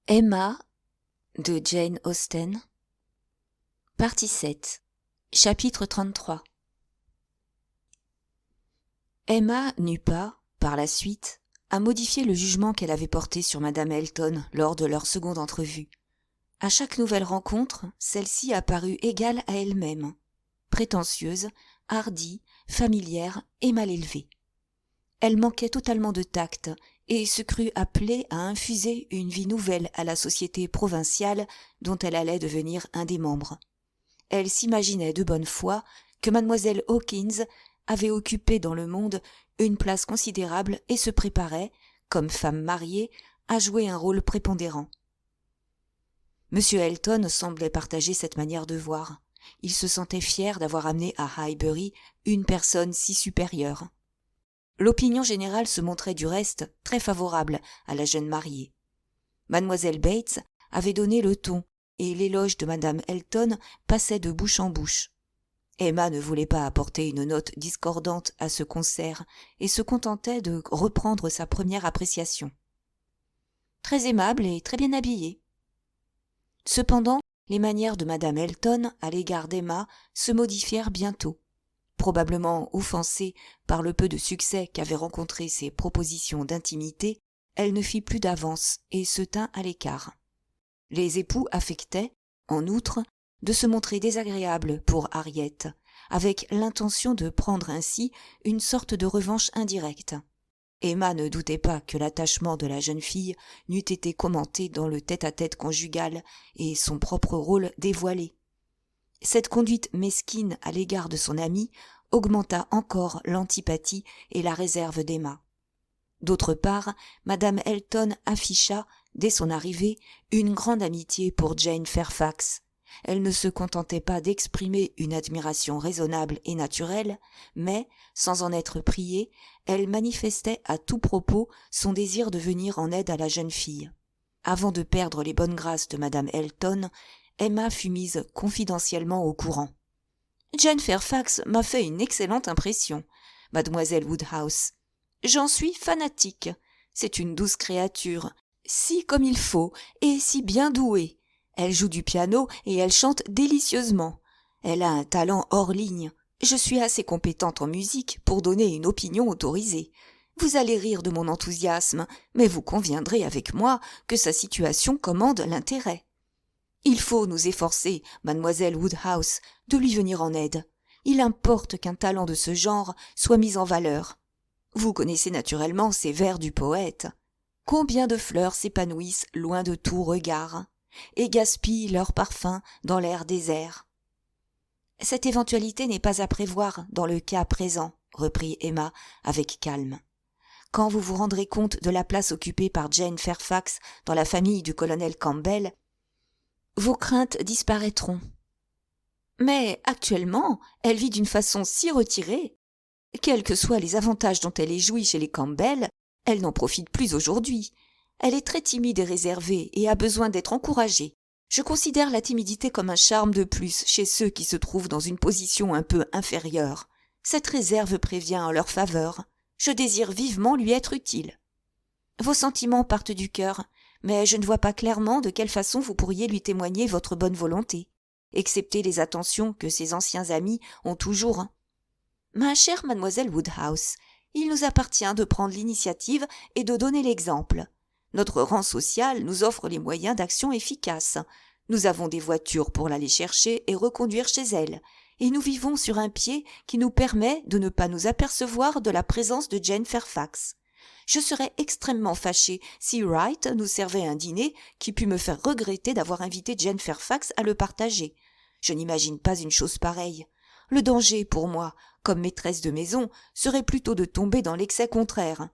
Emma de Jane Austen. Partie 7. Chapitre 33. Emma n'eut pas, par la suite, à modifier le jugement qu'elle avait porté sur Madame Elton lors de leur seconde entrevue. À chaque nouvelle rencontre, celle-ci apparut égale à elle-même, prétentieuse, hardie, familière et mal élevée. Elle manquait totalement de tact et se crut appelée à infuser une vie nouvelle à la société provinciale dont elle allait devenir un des membres. Elle s'imaginait de bonne foi que mademoiselle Hawkins avait occupé dans le monde une place considérable et se préparait, comme femme mariée, à jouer un rôle prépondérant. M. Elton semblait partager cette manière de voir. Il se sentait fier d'avoir amené à Highbury une personne si supérieure. L'opinion générale se montrait du reste très favorable à la jeune mariée. Mademoiselle Bates avait donné le ton et l'éloge de Madame Elton passait de bouche en bouche. Emma ne voulait pas apporter une note discordante à ce concert et se contentait de reprendre sa première appréciation. Très aimable et très bien habillée. Cependant, les manières de Madame Elton à l'égard d'Emma se modifièrent bientôt. Probablement offensée par le peu de succès qu'avaient rencontré ses propositions d'intimité, elle ne fit plus d'avance et se tint à l'écart. Les époux affectaient, en outre, de se montrer désagréables pour Harriet, avec l'intention de prendre ainsi une sorte de revanche indirecte. Emma ne doutait pas que l'attachement de la jeune fille n'eût été commenté dans le tête-à-tête conjugal et son propre rôle dévoilé. Cette conduite mesquine à l'égard de son amie augmenta encore l'antipathie et la réserve d'Emma. D'autre part, Madame Elton afficha, dès son arrivée, une grande amitié pour Jane Fairfax. Elle ne se contentait pas d'exprimer une admiration raisonnable et naturelle, mais, sans en être priée, elle manifestait à tout propos son désir de venir en aide à la jeune fille. Avant de perdre les bonnes grâces de Madame Elton, Emma fut mise confidentiellement au courant. « Jane Fairfax m'a fait une excellente impression, mademoiselle Woodhouse. J'en suis fanatique. C'est une douce créature, si comme il faut et si bien douée. Elle joue du piano et elle chante délicieusement. Elle a un talent hors ligne. Je suis assez compétente en musique pour donner une opinion autorisée. Vous allez rire de mon enthousiasme, mais vous conviendrez avec moi que sa situation commande l'intérêt. Il faut nous efforcer, mademoiselle Woodhouse, de lui venir en aide. Il importe qu'un talent de ce genre soit mis en valeur. Vous connaissez naturellement ces vers du poète. Combien de fleurs s'épanouissent loin de tout regard et gaspillent leur parfum dans l'air désert. Cette éventualité n'est pas à prévoir dans le cas présent, reprit Emma avec calme. Quand vous vous rendrez compte de la place occupée par Jane Fairfax dans la famille du colonel Campbell, vos craintes disparaîtront. Mais actuellement, elle vit d'une façon si retirée. Quels que soient les avantages dont elle ait joui chez les Campbell, elle n'en profite plus aujourd'hui. Elle est très timide et réservée et a besoin d'être encouragée. Je considère la timidité comme un charme de plus chez ceux qui se trouvent dans une position un peu inférieure. Cette réserve prévient en leur faveur. Je désire vivement lui être utile. Vos sentiments partent du cœur, mais je ne vois pas clairement de quelle façon vous pourriez lui témoigner votre bonne volonté, excepté les attentions que ses anciens amis ont toujours. Ma chère mademoiselle Woodhouse, il nous appartient de prendre l'initiative et de donner l'exemple. Notre rang social nous offre les moyens d'action efficaces. Nous avons des voitures pour l'aller chercher et reconduire chez elle, et nous vivons sur un pied qui nous permet de ne pas nous apercevoir de la présence de Jane Fairfax. Je serais extrêmement fâchée si Wright nous servait un dîner qui pût me faire regretter d'avoir invité Jane Fairfax à le partager. Je n'imagine pas une chose pareille. Le danger, pour moi, comme maîtresse de maison, serait plutôt de tomber dans l'excès contraire.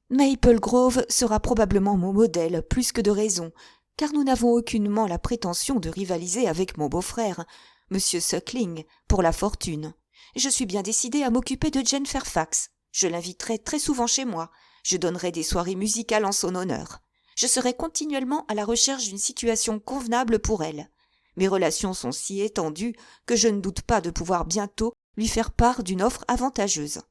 Maple Grove sera probablement mon modèle, plus que de raison, car nous n'avons aucunement la prétention de rivaliser avec mon beau-frère, M. Suckling, pour la fortune. Je suis bien décidée à m'occuper de Jane Fairfax. Je l'inviterai très souvent chez moi. Je donnerai des soirées musicales en son honneur. Je serai continuellement à la recherche d'une situation convenable pour elle. Mes relations sont si étendues que je ne doute pas de pouvoir bientôt lui faire part d'une offre avantageuse.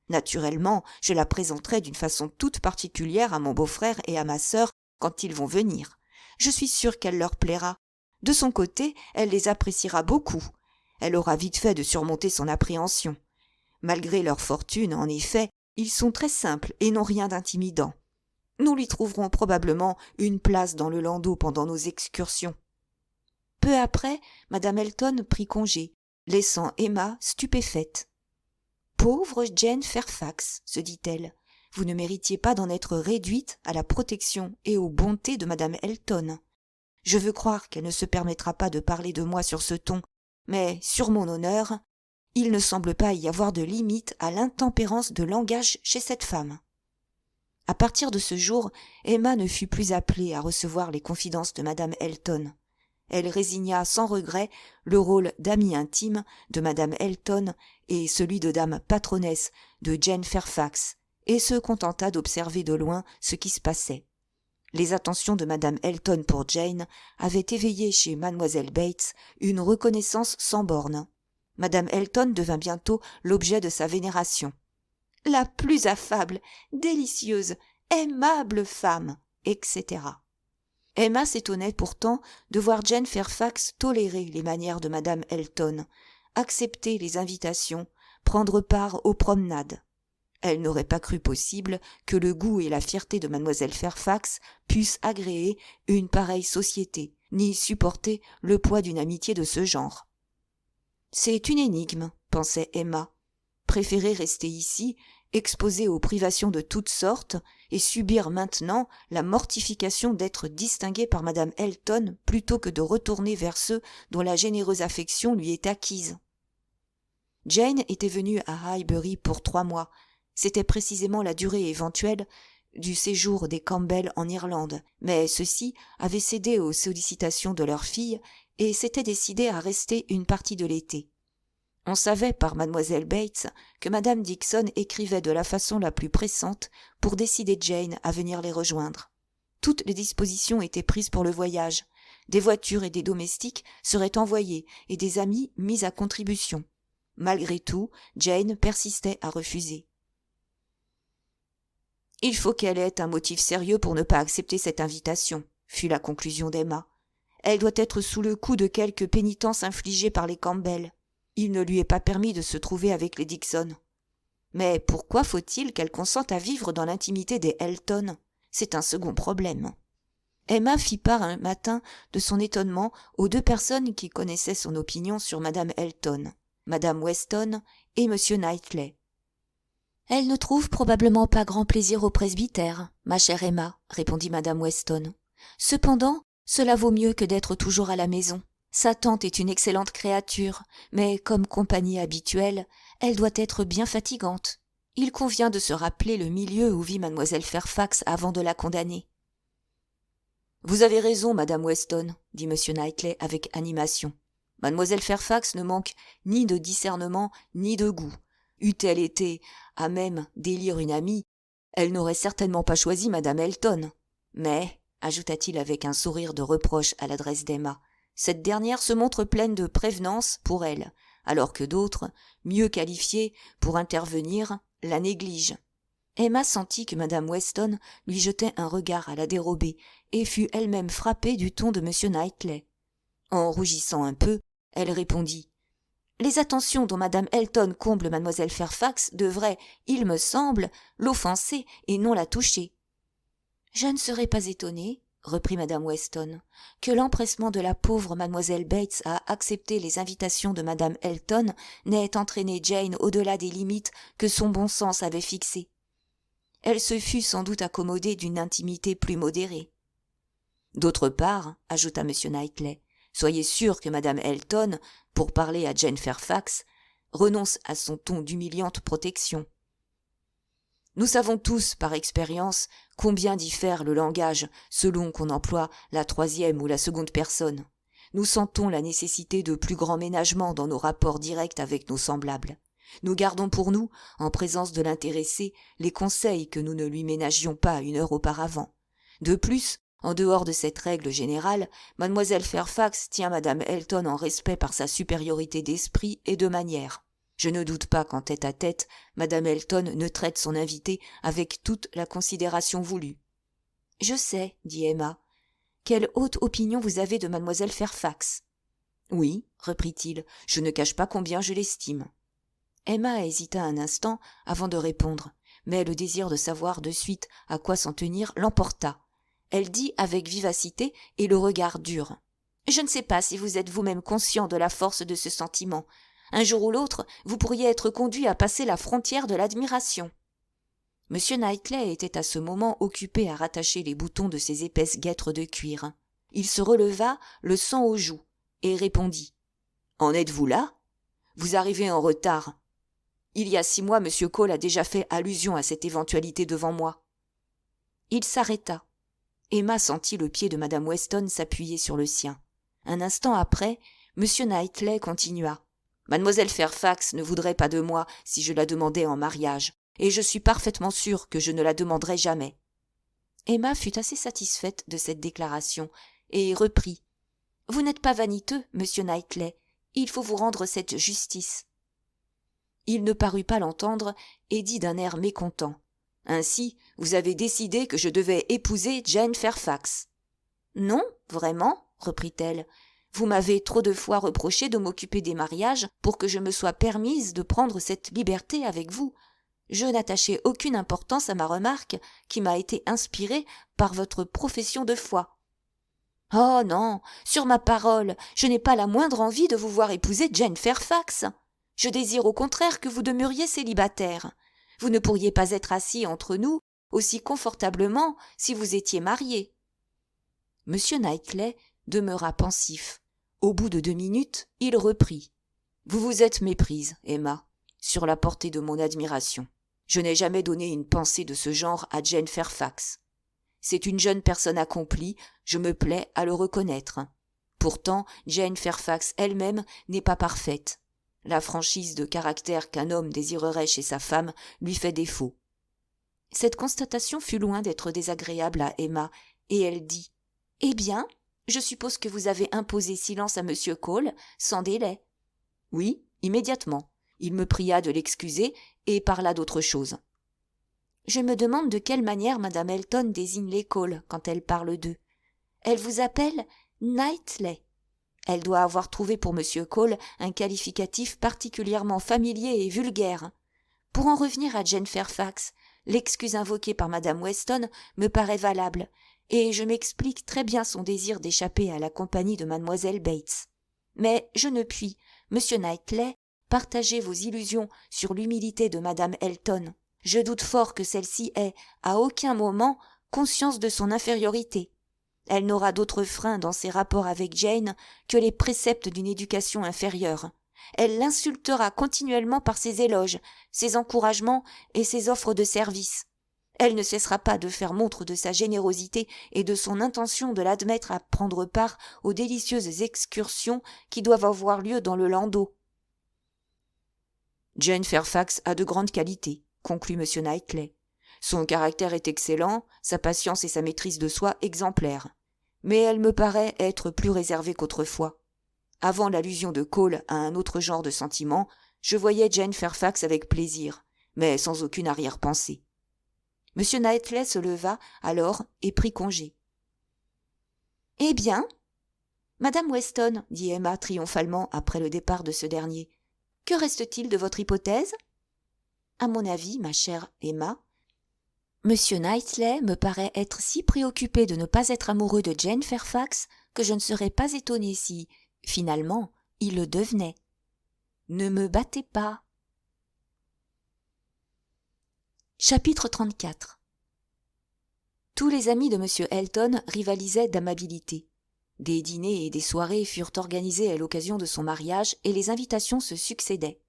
Naturellement, je la présenterai d'une façon toute particulière à mon beau-frère et à ma sœur quand ils vont venir. Je suis sûre qu'elle leur plaira. De son côté, elle les appréciera beaucoup. Elle aura vite fait de surmonter son appréhension. Malgré leur fortune, en effet, ils sont très simples et n'ont rien d'intimidant. Nous lui trouverons probablement une place dans le landau pendant nos excursions. » Peu après, Madame Elton prit congé, laissant Emma stupéfaite. « Pauvre Jane Fairfax, se dit-elle, vous ne méritiez pas d'en être réduite à la protection et aux bontés de Madame Elton. Je veux croire qu'elle ne se permettra pas de parler de moi sur ce ton, mais, sur mon honneur, il ne semble pas y avoir de limite à l'intempérance de langage chez cette femme. » À partir de ce jour, Emma ne fut plus appelée à recevoir les confidences de Madame Elton. Elle résigna sans regret le rôle d'amie intime de Madame Elton et celui de dame patronnesse de Jane Fairfax, et se contenta d'observer de loin ce qui se passait. Les attentions de Madame Elton pour Jane avaient éveillé chez Mademoiselle Bates une reconnaissance sans bornes. Madame Elton devint bientôt l'objet de sa vénération. « La plus affable, délicieuse, aimable femme !» etc. Emma s'étonnait pourtant de voir Jane Fairfax tolérer les manières de Madame Elton, accepter les invitations, prendre part aux promenades. Elle n'aurait pas cru possible que le goût et la fierté de Mademoiselle Fairfax puissent agréer une pareille société, ni supporter le poids d'une amitié de ce genre. « C'est une énigme, » pensait Emma. « Préférer rester ici, exposée aux privations de toutes sortes, et subir maintenant la mortification d'être distinguée par Madame Elton plutôt que de retourner vers ceux dont la généreuse affection lui est acquise. » Jane était venue à Highbury pour 3 mois. C'était précisément la durée éventuelle du séjour des Campbell en Irlande, mais ceux-ci avaient cédé aux sollicitations de leur fille et s'étaient décidés à rester une partie de l'été. On savait par Mademoiselle Bates que Madame Dixon écrivait de la façon la plus pressante pour décider Jane à venir les rejoindre. Toutes les dispositions étaient prises pour le voyage. Des voitures et des domestiques seraient envoyés et des amis mis à contribution. Malgré tout, Jane persistait à refuser. « Il faut qu'elle ait un motif sérieux pour ne pas accepter cette invitation, » fut la conclusion d'Emma. « Elle doit être sous le coup de quelque pénitence infligée par les Campbell. Il ne lui est pas permis de se trouver avec les Dixon. Mais pourquoi faut-il qu'elle consente à vivre dans l'intimité des Elton ? C'est un second problème. » Emma fit part un matin de son étonnement aux 2 personnes qui connaissaient son opinion sur Madame Elton, Madame Weston et M. Knightley. « Elle ne trouve probablement pas grand plaisir au presbytère, ma chère Emma, » répondit Madame Weston. « Cependant, cela vaut mieux que d'être toujours à la maison. Sa tante est une excellente créature, mais comme compagnie habituelle, elle doit être bien fatigante. Il convient de se rappeler le milieu où vit Mademoiselle Fairfax avant de la condamner. »« Vous avez raison, Madame Weston, » dit M. Knightley avec animation. « Mademoiselle Fairfax ne manque ni de discernement ni de goût. Eût-elle été à même d'élire une amie, elle n'aurait certainement pas choisi Madame Elton. Mais, ajouta-t-il avec un sourire de reproche à l'adresse d'Emma, cette dernière se montre pleine de prévenance pour elle, alors que d'autres, mieux qualifiées pour intervenir, la négligent. » Emma sentit que Madame Weston lui jetait un regard à la dérobée et fut elle-même frappée du ton de M. Knightley. En rougissant un peu, elle répondit « Les attentions dont Madame Elton comble Mademoiselle Fairfax devraient, il me semble, l'offenser et non la toucher. »« Je ne serais pas étonnée, » reprit Madame Weston, « que l'empressement de la pauvre Mademoiselle Bates à accepter les invitations de Madame Elton n'ait entraîné Jane au-delà des limites que son bon sens avait fixées. Elle se fût sans doute accommodée d'une intimité plus modérée. D'autre part, ajouta M. Knightley, soyez sûr que Madame Elton, pour parler à Jane Fairfax, renonce à son ton d'humiliante protection. Nous savons tous, par expérience, combien diffère le langage selon qu'on emploie la 3e ou la 2e personne. Nous sentons la nécessité de plus grands ménagements dans nos rapports directs avec nos semblables. Nous gardons pour nous, en présence de l'intéressé, les conseils que nous ne lui ménagions pas 1 heure auparavant. De plus, en dehors de cette règle générale, Mademoiselle Fairfax tient Madame Elton en respect par sa supériorité d'esprit et de manières. Je ne doute pas qu'en tête-à-tête, Madame Elton ne traite son invité avec toute la considération voulue. « Je sais, » dit Emma, quelle haute opinion vous avez de mademoiselle Fairfax. Oui, reprit-il, je ne cache pas combien je l'estime. Emma hésita un instant avant de répondre, mais le désir de savoir de suite à quoi s'en tenir l'emporta. Elle dit avec vivacité et le regard dur. Je ne sais pas si vous êtes vous-même conscient de la force de ce sentiment. Un jour ou l'autre, vous pourriez être conduit à passer la frontière de l'admiration. M. Knightley était à ce moment occupé à rattacher les boutons de ses épaisses guêtres de cuir. Il se releva, le sang aux joues, et répondit. « En êtes-vous là ? Vous arrivez en retard. Il y a 6 mois, M. Cole a déjà fait allusion à cette éventualité devant moi. » Il s'arrêta. Emma sentit le pied de Mme Weston s'appuyer sur le sien. Un instant après, M. Knightley continua. « Mademoiselle Fairfax ne voudrait pas de moi si je la demandais en mariage, et je suis parfaitement sûre que je ne la demanderai jamais. » Emma fut assez satisfaite de cette déclaration, et reprit. « Vous n'êtes pas vaniteux, monsieur Knightley, il faut vous rendre cette justice. » Il ne parut pas l'entendre et dit d'un air mécontent. « Ainsi, vous avez décidé que je devais épouser Jane Fairfax. »« Non, vraiment, reprit-elle. Vous m'avez trop de fois reproché de m'occuper des mariages pour que je me sois permise de prendre cette liberté avec vous. Je n'attachai aucune importance à ma remarque qui m'a été inspirée par votre profession de foi. Oh non, sur ma parole, je n'ai pas la moindre envie de vous voir épouser Jane Fairfax. Je désire au contraire que vous demeuriez célibataire. Vous ne pourriez pas être assis entre nous aussi confortablement si vous étiez marié. » M. Knightley demeura pensif. Au bout de 2 minutes, il reprit. « Vous vous êtes méprise, Emma, sur la portée de mon admiration. Je n'ai jamais donné une pensée de ce genre à Jane Fairfax. C'est une jeune personne accomplie, je me plais à le reconnaître. Pourtant, Jane Fairfax elle-même n'est pas parfaite. La franchise de caractère qu'un homme désirerait chez sa femme lui fait défaut. » Cette constatation fut loin d'être désagréable à Emma, et elle dit « Eh bien, je suppose que vous avez imposé silence à M. Cole sans délai. »« Oui, immédiatement. Il me pria de l'excuser et parla d'autre chose. »« Je me demande de quelle manière Mme Elton désigne les Cole quand elle parle d'eux. Elle vous appelle Knightley. Elle doit avoir trouvé pour M. Cole un qualificatif particulièrement familier et vulgaire. Pour en revenir à Jane Fairfax, l'excuse invoquée par Mme Weston me paraît valable, et je m'explique très bien son désir d'échapper à la compagnie de Mlle Bates. Mais je ne puis, M. Knightley, partager vos illusions sur l'humilité de Mme Elton. Je doute fort que celle-ci ait, à aucun moment, conscience de son infériorité. Elle n'aura d'autre frein dans ses rapports avec Jane que les préceptes d'une éducation inférieure. Elle l'insultera continuellement par ses éloges, ses encouragements et ses offres de service. Elle ne cessera pas de faire montre de sa générosité et de son intention de l'admettre à prendre part aux délicieuses excursions qui doivent avoir lieu dans le landau. « Jane Fairfax a de grandes qualités, » conclut M. Knightley. « Son caractère est excellent, sa patience et sa maîtrise de soi exemplaires. Mais elle me paraît être plus réservée qu'autrefois. Avant l'allusion de Cole à un autre genre de sentiment, je voyais Jane Fairfax avec plaisir, mais sans aucune arrière-pensée. » M. Knightley se leva alors et prit congé. « Eh bien, Madame Weston, dit Emma triomphalement après le départ de ce dernier, que reste-t-il de votre hypothèse ? À mon avis, ma chère Emma, M. Knightley me paraît être si préoccupé de ne pas être amoureux de Jane Fairfax que je ne serais pas étonnée si, finalement, il le devenait. Ne me battez pas. » Chapitre 34. Tous les amis de M. Elton rivalisaient d'amabilité. Des dîners et des soirées furent organisés à l'occasion de son mariage et les invitations se succédaient.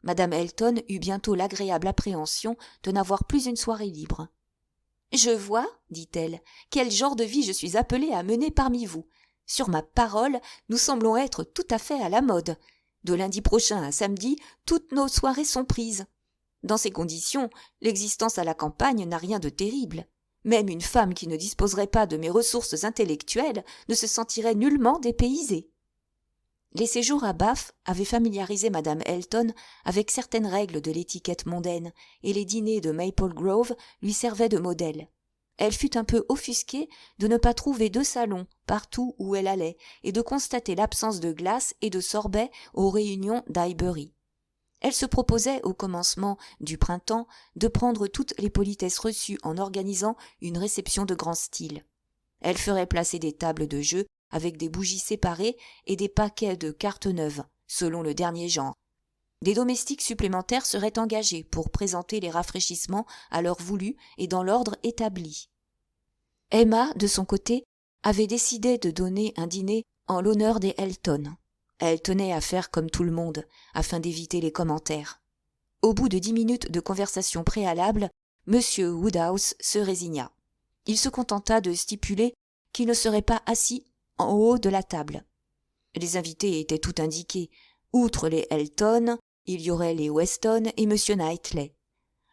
Madame Elton eut bientôt l'agréable appréhension de n'avoir plus une soirée libre. « Je vois, dit-elle, quel genre de vie je suis appelée à mener parmi vous. Sur ma parole, nous semblons être tout à fait à la mode. De lundi prochain à samedi, toutes nos soirées sont prises. Dans ces conditions, l'existence à la campagne n'a rien de terrible. Même une femme qui ne disposerait pas de mes ressources intellectuelles ne se sentirait nullement dépaysée. » Les séjours à Bath avaient familiarisé Madame Elton avec certaines règles de l'étiquette mondaine, et les dîners de Maple Grove lui servaient de modèle. Elle fut un peu offusquée de ne pas trouver de salon partout où elle allait et de constater l'absence de glace et de sorbet aux réunions d'Highbury. Elle se proposait au commencement du printemps de prendre toutes les politesses reçues en organisant une réception de grand style. Elle ferait placer des tables de jeu avec des bougies séparées et des paquets de cartes neuves, selon le dernier genre. Des domestiques supplémentaires seraient engagés pour présenter les rafraîchissements à l'heure voulue et dans l'ordre établi. Emma, de son côté, avait décidé de donner un dîner en l'honneur des Elton. Elle tenait à faire comme tout le monde, afin d'éviter les commentaires. Au bout de 10 minutes de conversation préalable, M. Woodhouse se résigna. Il se contenta de stipuler qu'il ne serait pas assis en haut de la table. Les invités étaient tout indiqués. Outre les Elton, il y aurait les Weston et M. Knightley.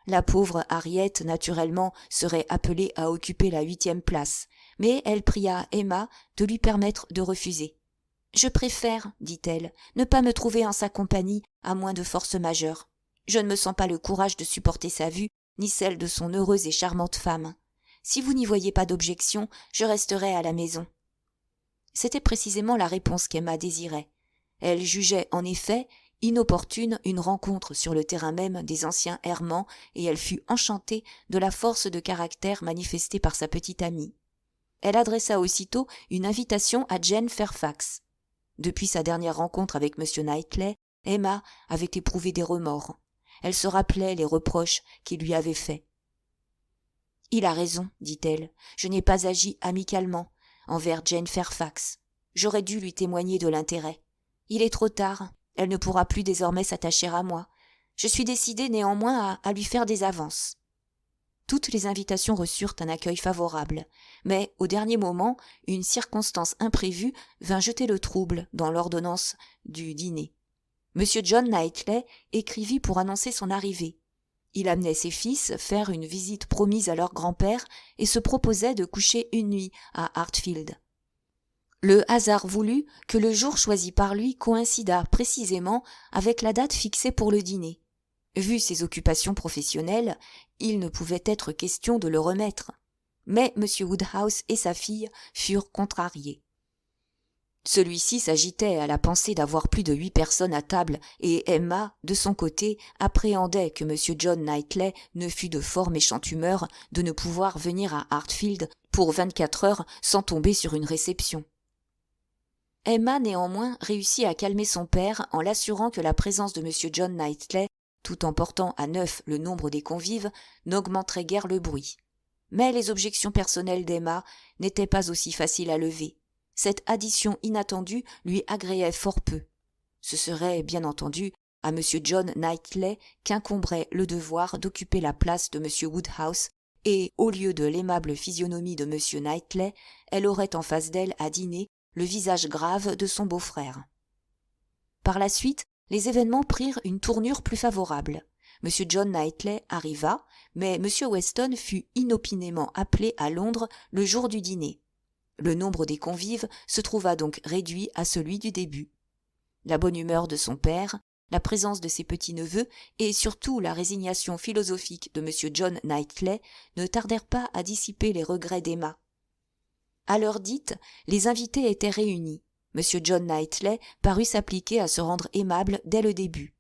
La pauvre Harriet, naturellement, serait appelée à occuper la 8e place, mais elle pria Emma de lui permettre de refuser. « Je préfère, dit-elle, ne pas me trouver en sa compagnie à moins de force majeure. Je ne me sens pas le courage de supporter sa vue, ni celle de son heureuse et charmante femme. Si vous n'y voyez pas d'objection, je resterai à la maison. » C'était précisément la réponse qu'Emma désirait. Elle jugeait, en effet, inopportune une rencontre sur le terrain même des anciens errements, et elle fut enchantée de la force de caractère manifestée par sa petite amie. Elle adressa aussitôt une invitation à Jane Fairfax. Depuis sa dernière rencontre avec M. Knightley, Emma avait éprouvé des remords. Elle se rappelait les reproches qu'il lui avait faits. « Il a raison, dit-elle, je n'ai pas agi amicalement envers Jane Fairfax. J'aurais dû lui témoigner de l'intérêt. Il est trop tard, elle ne pourra plus désormais s'attacher à moi. Je suis décidée néanmoins à lui faire des avances. » Toutes les invitations reçurent un accueil favorable, mais au dernier moment, une circonstance imprévue vint jeter le trouble dans l'ordonnance du dîner. M. John Knightley écrivit pour annoncer son arrivée. Il amenait ses fils faire une visite promise à leur grand-père et se proposait de coucher une nuit à Hartfield. Le hasard voulut que le jour choisi par lui coïncidât précisément avec la date fixée pour le dîner. Vu ses occupations professionnelles, il ne pouvait être question de le remettre. Mais M. Woodhouse et sa fille furent contrariés. Celui-ci s'agitait à la pensée d'avoir plus de 8 personnes à table, et Emma, de son côté, appréhendait que M. John Knightley ne fût de fort méchante humeur de ne pouvoir venir à Hartfield pour 24 heures sans tomber sur une réception. Emma, néanmoins, réussit à calmer son père en l'assurant que la présence de M. John Knightley, tout en portant à 9 le nombre des convives, n'augmenterait guère le bruit. Mais les objections personnelles d'Emma n'étaient pas aussi faciles à lever. Cette addition inattendue lui agréait fort peu. Ce serait, bien entendu, à M. John Knightley qu'incomberait le devoir d'occuper la place de M. Woodhouse, et, au lieu de l'aimable physionomie de M. Knightley, elle aurait en face d'elle à dîner le visage grave de son beau-frère. Par la suite, les événements prirent une tournure plus favorable. M. John Knightley arriva, mais M. Weston fut inopinément appelé à Londres le jour du dîner. Le nombre des convives se trouva donc réduit à celui du début. La bonne humeur de son père, la présence de ses petits-neveux et surtout la résignation philosophique de M. John Knightley ne tardèrent pas à dissiper les regrets d'Emma. À l'heure dite, les invités étaient réunis. M. John Knightley parut s'appliquer à se rendre aimable dès le début.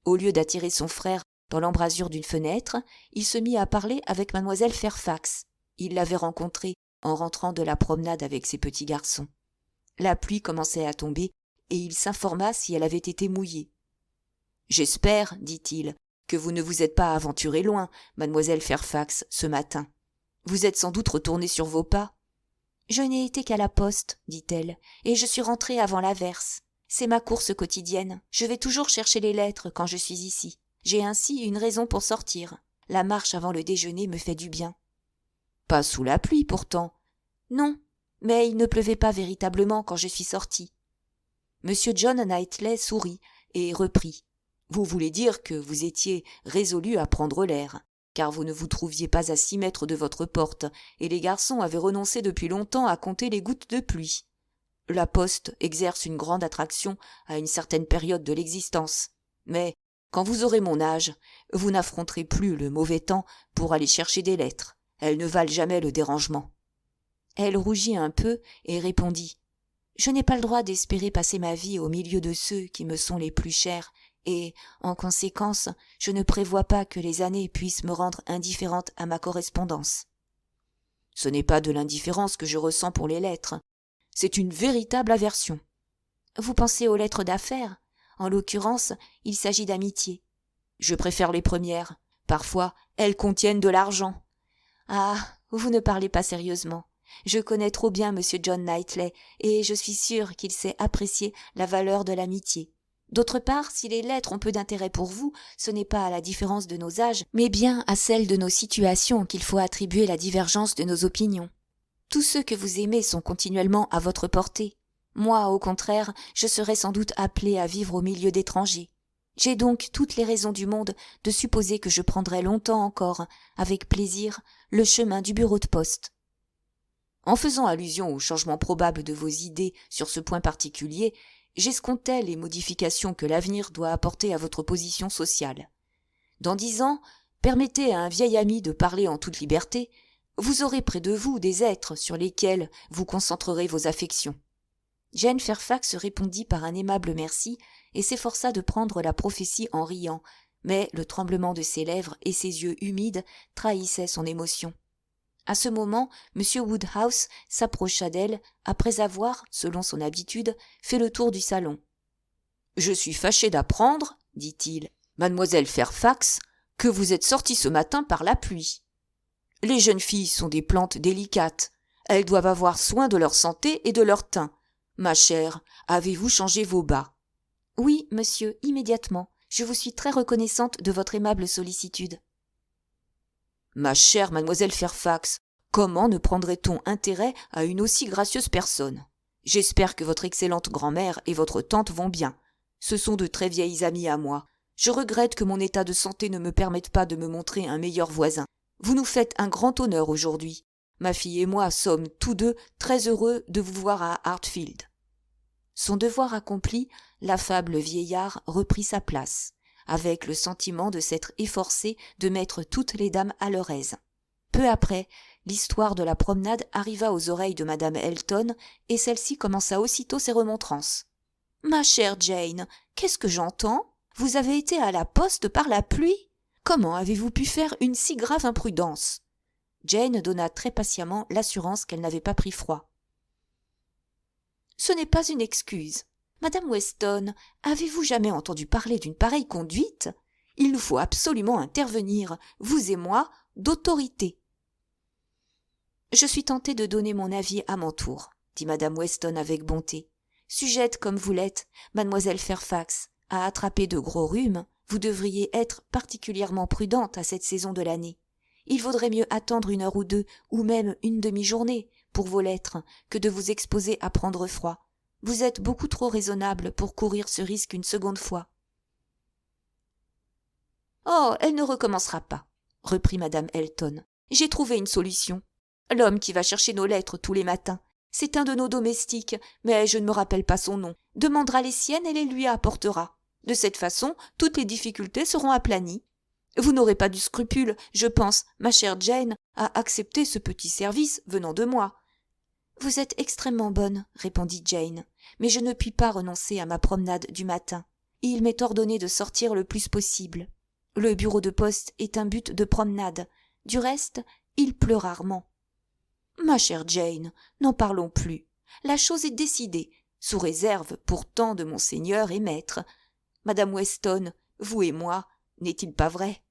Au lieu d'attirer son frère dans l'embrasure d'une fenêtre, il se mit à parler avec mademoiselle Fairfax. Il l'avait rencontrée en rentrant de la promenade avec ses petits garçons. La pluie commençait à tomber et il s'informa si elle avait été mouillée. « J'espère, dit-il, que vous ne vous êtes pas aventurée loin, mademoiselle Fairfax, ce matin. Vous êtes sans doute retournée sur vos pas. » « Je n'ai été qu'à la poste, dit-elle, et je suis rentrée avant l'averse. C'est ma course quotidienne. Je vais toujours chercher les lettres quand je suis ici. J'ai ainsi une raison pour sortir. La marche avant le déjeuner me fait du bien. »« Pas sous la pluie, pourtant. »« Non, mais il ne pleuvait pas véritablement quand je suis sortie. » Monsieur John Knightley sourit et reprit. « Vous voulez dire que vous étiez résolu à prendre l'air, car vous ne vous trouviez pas à 6 mètres de votre porte, et les garçons avaient renoncé depuis longtemps à compter les gouttes de pluie. La poste exerce une grande attraction à une certaine période de l'existence, mais quand vous aurez mon âge, vous n'affronterez plus le mauvais temps pour aller chercher des lettres. Elles ne valent jamais le dérangement. » Elle rougit un peu et répondit « Je n'ai pas le droit d'espérer passer ma vie au milieu de ceux qui me sont les plus chers, et, en conséquence, je ne prévois pas que les années puissent me rendre indifférente à ma correspondance. » « Ce n'est pas de l'indifférence que je ressens pour les lettres. C'est une véritable aversion. »« Vous pensez aux lettres d'affaires ? En l'occurrence, il s'agit d'amitié. »« Je préfère les premières. Parfois, elles contiennent de l'argent. »« Ah, vous ne parlez pas sérieusement. Je connais trop bien M. John Knightley, et je suis sûre qu'il sait apprécier la valeur de l'amitié. D'autre part, si les lettres ont peu d'intérêt pour vous, ce n'est pas à la différence de nos âges, mais bien à celle de nos situations qu'il faut attribuer la divergence de nos opinions. Tous ceux que vous aimez sont continuellement à votre portée. Moi, au contraire, je serais sans doute appelée à vivre au milieu d'étrangers. J'ai donc toutes les raisons du monde de supposer que je prendrai longtemps encore, avec plaisir, le chemin du bureau de poste. » En faisant allusion au changement probable de vos idées sur ce point particulier, j'escomptais les modifications que l'avenir doit apporter à votre position sociale. Dans 10 ans, permettez à un vieil ami de parler en toute liberté, vous aurez près de vous des êtres sur lesquels vous concentrerez vos affections. Jane Fairfax répondit par un aimable merci et s'efforça de prendre la prophétie en riant, mais le tremblement de ses lèvres et ses yeux humides trahissaient son émotion. À ce moment, M. Woodhouse s'approcha d'elle, après avoir, selon son habitude, fait le tour du salon. « Je suis fâché d'apprendre, dit-il, mademoiselle Fairfax, que vous êtes sortie ce matin par la pluie. Les jeunes filles sont des plantes délicates. Elles doivent avoir soin de leur santé et de leur teint. Ma chère, avez-vous changé vos bas ? » « Oui, monsieur, immédiatement. Je vous suis très reconnaissante de votre aimable sollicitude. » « Ma chère mademoiselle Fairfax, comment ne prendrait-on intérêt à une aussi gracieuse personne ? J'espère que votre excellente grand-mère et votre tante vont bien. Ce sont de très vieilles amies à moi. Je regrette que mon état de santé ne me permette pas de me montrer un meilleur voisin. Vous nous faites un grand honneur aujourd'hui. Ma fille et moi sommes tous deux très heureux de vous voir à Hartfield. » Son devoir accompli, l'affable vieillard reprit sa place, avec le sentiment de s'être efforcé de mettre toutes les dames à leur aise. Peu après, l'histoire de la promenade arriva aux oreilles de madame Elton, et celle-ci commença aussitôt ses remontrances. « Ma chère Jane, qu'est-ce que j'entends ? Vous avez été à la poste par la pluie ? Comment avez-vous pu faire une si grave imprudence ?» Jane donna très patiemment l'assurance qu'elle n'avait pas pris froid. « Ce n'est pas une excuse. Madame Weston, avez-vous jamais entendu parler d'une pareille conduite ? Il nous faut absolument intervenir, vous et moi, d'autorité. »« Je suis tentée de donner mon avis à mon tour, » dit madame Weston avec bonté. « Sujette comme vous l'êtes, mademoiselle Fairfax, à attraper de gros rhumes, vous devriez être particulièrement prudente à cette saison de l'année. Il vaudrait mieux attendre 1 heure ou 2, ou même une demi-journée, pour vos lettres, que de vous exposer à prendre froid. Vous êtes beaucoup trop raisonnable pour courir ce risque une seconde fois. »« Oh, elle ne recommencera pas, » reprit madame Elton. « J'ai trouvé une solution. L'homme qui va chercher nos lettres tous les matins, c'est un de nos domestiques, mais je ne me rappelle pas son nom, demandera les siennes et les lui apportera. De cette façon, toutes les difficultés seront aplanies. Vous n'aurez pas du scrupule, je pense, ma chère Jane, à accepter ce petit service venant de moi. »« Vous êtes extrêmement bonne, » répondit Jane, « mais je ne puis pas renoncer à ma promenade du matin. Il m'est ordonné de sortir le plus possible. Le bureau de poste est un but de promenade. Du reste, il pleut rarement. »« Ma chère Jane, n'en parlons plus. La chose est décidée, sous réserve pourtant de mon seigneur et maître. Madame Weston, vous et moi, n'est-il pas vrai ?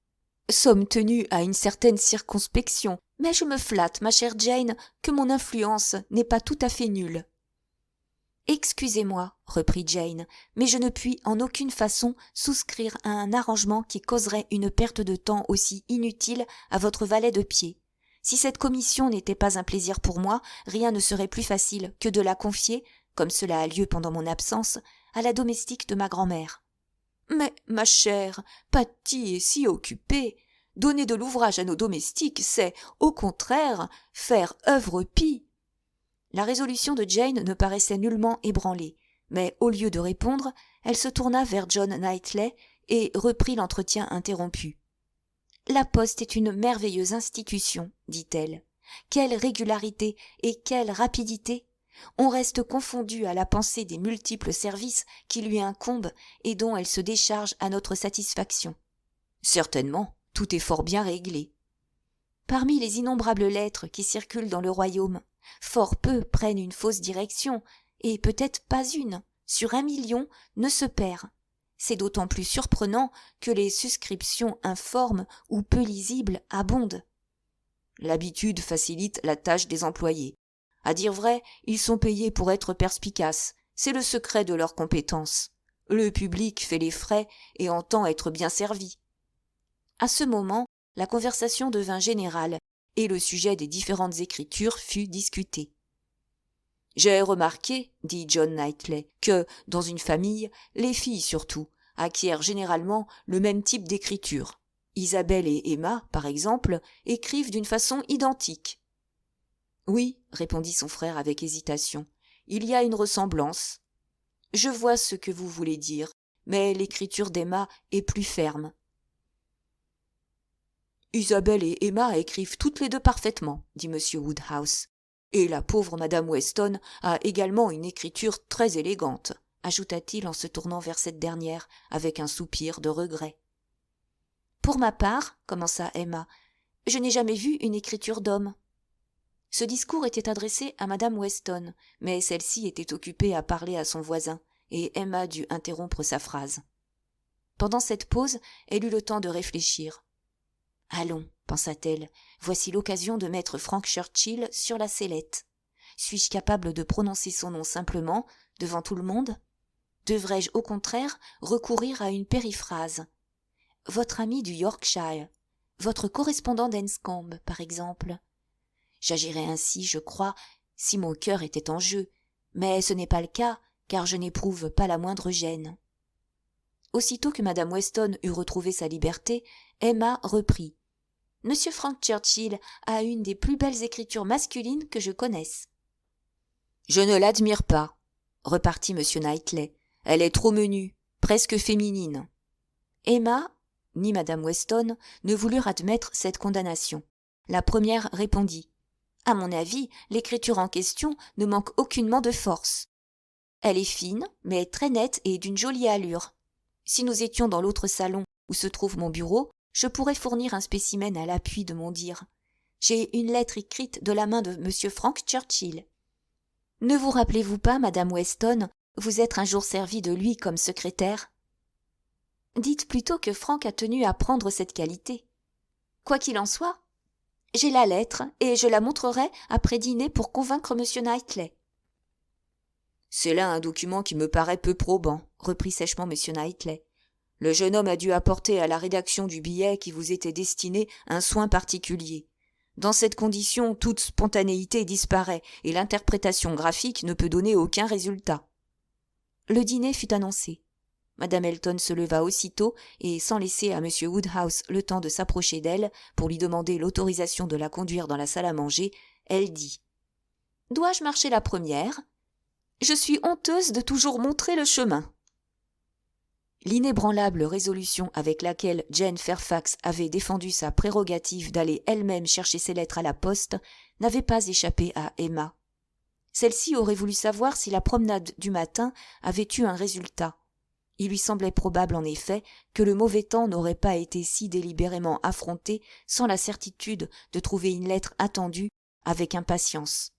Sommes tenus à une certaine circonspection, mais je me flatte, ma chère Jane, que mon influence n'est pas tout à fait nulle. »« Excusez-moi, » reprit Jane, « mais je ne puis en aucune façon souscrire à un arrangement qui causerait une perte de temps aussi inutile à votre valet de pied. Si cette commission n'était pas un plaisir pour moi, rien ne serait plus facile que de la confier, comme cela a lieu pendant mon absence, à la domestique de ma grand-mère. »« Mais, ma chère, Patty est si occupée. Donner de l'ouvrage à nos domestiques, c'est, au contraire, faire œuvre pie. » La résolution de Jane ne paraissait nullement ébranlée, mais au lieu de répondre, elle se tourna vers John Knightley et reprit l'entretien interrompu. La poste est une merveilleuse institution, dit-elle. Quelle régularité et quelle rapidité! On reste confondu à la pensée des multiples services qui lui incombent et dont elle se décharge à notre satisfaction. Certainement, tout est fort bien réglé. Parmi les innombrables lettres qui circulent dans le royaume, fort peu prennent une fausse direction, et peut-être pas une, sur 1 million, ne se perd. C'est d'autant plus surprenant que les suscriptions informes ou peu lisibles abondent. L'habitude facilite la tâche des employés. À dire vrai, ils sont payés pour être perspicaces, c'est le secret de leur compétence. Le public fait les frais et entend être bien servi. À ce moment, la conversation devint générale et le sujet des différentes écritures fut discuté. « J'ai remarqué, dit John Knightley, que, dans une famille, les filles surtout, acquièrent généralement le même type d'écriture. Isabelle et Emma, par exemple, écrivent d'une façon identique. »« Oui, répondit son frère avec hésitation, il y a une ressemblance. Je vois ce que vous voulez dire, mais l'écriture d'Emma est plus ferme. » « Isabelle et Emma écrivent toutes les deux parfaitement, dit M. Woodhouse. Et la pauvre Madame Weston a également une écriture très élégante, ajouta-t-il en se tournant vers cette dernière avec un soupir de regret. Pour ma part, commença Emma, je n'ai jamais vu une écriture d'homme. Ce discours était adressé à Madame Weston, mais celle-ci était occupée à parler à son voisin, et Emma dut interrompre sa phrase. Pendant cette pause, elle eut le temps de réfléchir. « Allons, pensa-t-elle, voici l'occasion de mettre Frank Churchill sur la sellette. Suis-je capable de prononcer son nom simplement, devant tout le monde? Devrais-je au contraire recourir à une périphrase? Votre ami du Yorkshire, votre correspondant d'Enscombe, par exemple. J'agirais ainsi, je crois, si mon cœur était en jeu, mais ce n'est pas le cas, car je n'éprouve pas la moindre gêne. » Aussitôt que Madame Weston eut retrouvé sa liberté, Emma reprit. « Monsieur Frank Churchill a une des plus belles écritures masculines que je connaisse. »« Je ne l'admire pas, » repartit M. Knightley. « Elle est trop menue, presque féminine. » Emma, ni Madame Weston, ne voulurent admettre cette condamnation. La première répondit. « À mon avis, l'écriture en question ne manque aucunement de force. Elle est fine, mais très nette et d'une jolie allure. Si nous étions dans l'autre salon où se trouve mon bureau, je pourrais fournir un spécimen à l'appui de mon dire. J'ai une lettre écrite de la main de M. Frank Churchill. Ne vous rappelez-vous pas, Madame Weston, vous être un jour servi de lui comme secrétaire? Dites plutôt que Frank a tenu à prendre cette qualité. Quoi qu'il en soit, j'ai la lettre et je la montrerai après dîner pour convaincre M. Knightley. C'est là un document qui me paraît peu probant, reprit sèchement M. Knightley. Le jeune homme a dû apporter à la rédaction du billet qui vous était destiné un soin particulier. Dans cette condition, toute spontanéité disparaît et l'interprétation graphique ne peut donner aucun résultat. Le dîner fut annoncé. Madame Elton se leva aussitôt et, sans laisser à M. Woodhouse le temps de s'approcher d'elle pour lui demander l'autorisation de la conduire dans la salle à manger, elle dit « Dois-je marcher la première ? Je suis honteuse de toujours montrer le chemin. » L'inébranlable résolution avec laquelle Jane Fairfax avait défendu sa prérogative d'aller elle-même chercher ses lettres à la poste n'avait pas échappé à Emma. Celle-ci aurait voulu savoir si la promenade du matin avait eu un résultat. Il lui semblait probable en effet que le mauvais temps n'aurait pas été si délibérément affronté sans la certitude de trouver une lettre attendue avec impatience.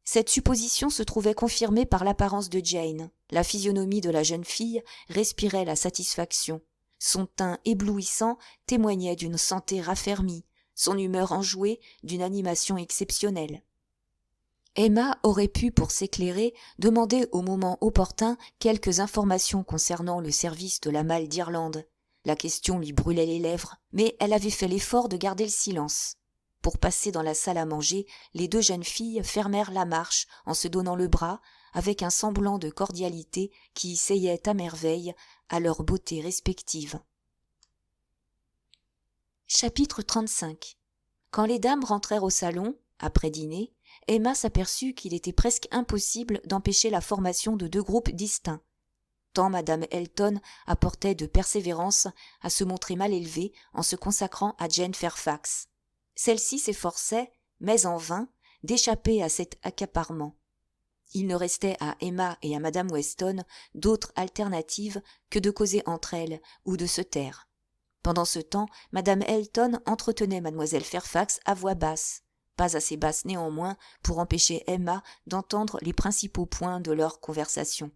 Cette supposition se trouvait confirmée par l'apparence de Jane. La physionomie de la jeune fille respirait la satisfaction. Son teint éblouissant témoignait d'une santé raffermie, son humeur enjouée d'une animation exceptionnelle. Emma aurait pu, pour s'éclairer, demander au moment opportun quelques informations concernant le service de la malle d'Irlande. La question lui brûlait les lèvres, mais elle avait fait l'effort de garder le silence. Pour passer dans la salle à manger, les deux jeunes filles fermèrent la marche en se donnant le bras, avec un semblant de cordialité qui seyait à merveille à leur beauté respective. Chapitre 35. Quand les dames rentrèrent au salon, après dîner, Emma s'aperçut qu'il était presque impossible d'empêcher la formation de deux groupes distincts. tant madame Elton apportait de persévérance à se montrer mal élevée en se consacrant à Jane Fairfax. Celle-ci s'efforçait, mais en vain, d'échapper à cet accaparement. Il ne restait à Emma et à madame Weston d'autre alternative que de causer entre elles ou de se taire. Pendant ce temps, madame Elton entretenait mademoiselle Fairfax à voix basse, pas assez basse néanmoins pour empêcher Emma d'entendre les principaux points de leur conversation.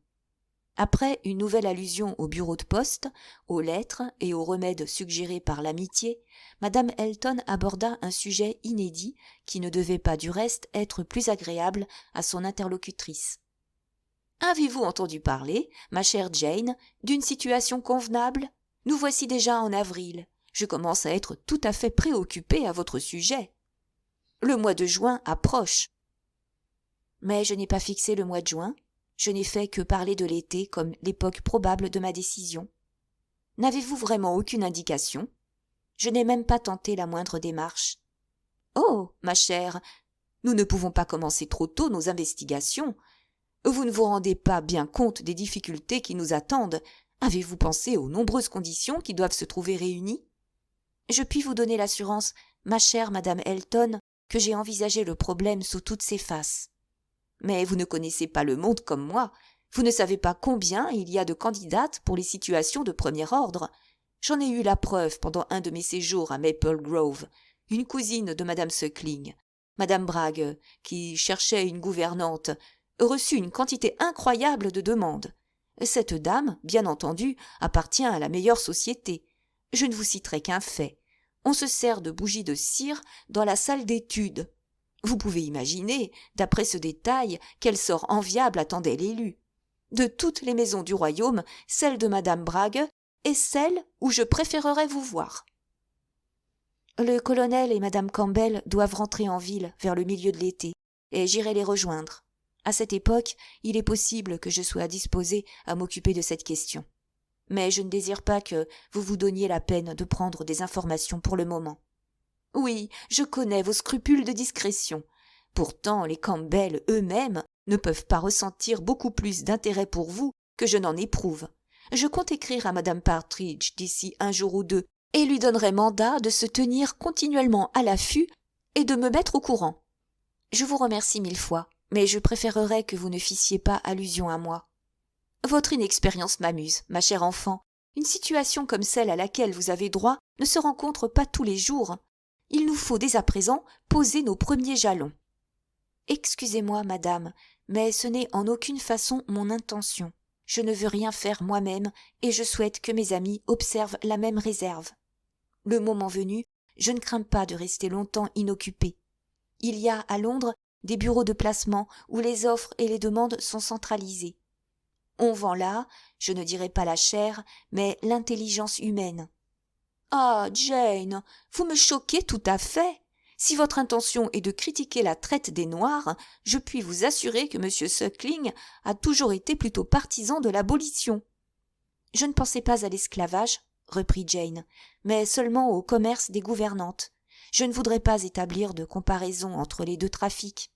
Après une nouvelle allusion au bureau de poste, aux lettres et aux remèdes suggérés par l'amitié, madame Elton aborda un sujet inédit qui ne devait pas du reste être plus agréable à son interlocutrice. « Avez-vous entendu parler, ma chère Jane, d'une situation convenable ? Nous voici déjà en avril. Je commence à être tout à fait préoccupée à votre sujet. Le mois de juin approche. » « Mais je n'ai pas fixé le mois de juin. Je n'ai fait que parler de l'été comme l'époque probable de ma décision. N'avez-vous vraiment aucune indication ? Je n'ai même pas tenté la moindre démarche. Oh, ma chère, nous ne pouvons pas commencer trop tôt nos investigations. Vous ne vous rendez pas bien compte des difficultés qui nous attendent. Avez-vous pensé aux nombreuses conditions qui doivent se trouver réunies ? Je puis vous donner l'assurance, ma chère madame Elton, que j'ai envisagé le problème sous toutes ses faces. Mais vous ne connaissez pas le monde comme moi. Vous ne savez pas combien il y a de candidates pour les situations de premier ordre. J'en ai eu la preuve pendant un de mes séjours à Maple Grove. Une cousine de madame Suckling, madame Bragg, qui cherchait une gouvernante, reçut une quantité incroyable de demandes. Cette dame, bien entendu, appartient à la meilleure société. Je ne vous citerai qu'un fait. On se sert de bougies de cire dans la salle d'études. Vous pouvez imaginer, d'après ce détail, quel sort enviable attendait l'élu. De toutes les maisons du royaume, celle de madame Bragg est celle où je préférerais vous voir. Le colonel et madame Campbell doivent rentrer en ville vers le milieu de l'été, et j'irai les rejoindre. À cette époque, il est possible que je sois disposée à m'occuper de cette question. Mais je ne désire pas que vous vous donniez la peine de prendre des informations pour le moment. Oui, je connais vos scrupules de discrétion. Pourtant, les Campbell eux-mêmes ne peuvent pas ressentir beaucoup plus d'intérêt pour vous que je n'en éprouve. Je compte écrire à madame Partridge d'ici un jour ou deux et lui donnerai mandat de se tenir continuellement à l'affût et de me mettre au courant. Je vous remercie 1000 fois, mais je préférerais que vous ne fissiez pas allusion à moi. Votre inexpérience m'amuse, ma chère enfant. Une situation comme celle à laquelle vous avez droit ne se rencontre pas tous les jours. Il nous faut dès à présent poser nos premiers jalons. Excusez-moi, madame, mais ce n'est en aucune façon mon intention. Je ne veux rien faire moi-même et je souhaite que mes amis observent la même réserve. Le moment venu, je ne crains pas de rester longtemps inoccupée. Il y a à Londres des bureaux de placement où les offres et les demandes sont centralisées. On vend là, je ne dirai pas la chair, mais l'intelligence humaine. Ah, Jane, vous me choquez tout à fait. Si votre intention est de critiquer la traite des Noirs, je puis vous assurer que M. Suckling a toujours été plutôt partisan de l'abolition. Je ne pensais pas à l'esclavage, reprit Jane, mais seulement au commerce des gouvernantes. Je ne voudrais pas établir de comparaison entre les deux trafics.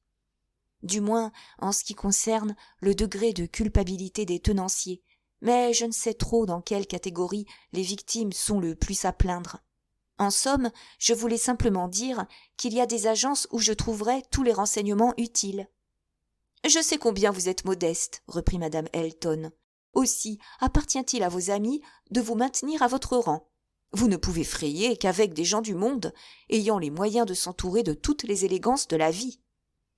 Du moins en ce qui concerne le degré de culpabilité des tenanciers, mais je ne sais trop dans quelle catégorie les victimes sont le plus à plaindre. En somme, je voulais simplement dire qu'il y a des agences où je trouverai tous les renseignements utiles. « Je sais combien vous êtes modeste, » reprit madame Elton. « Aussi appartient-il à vos amis de vous maintenir à votre rang. Vous ne pouvez frayer qu'avec des gens du monde, ayant les moyens de s'entourer de toutes les élégances de la vie.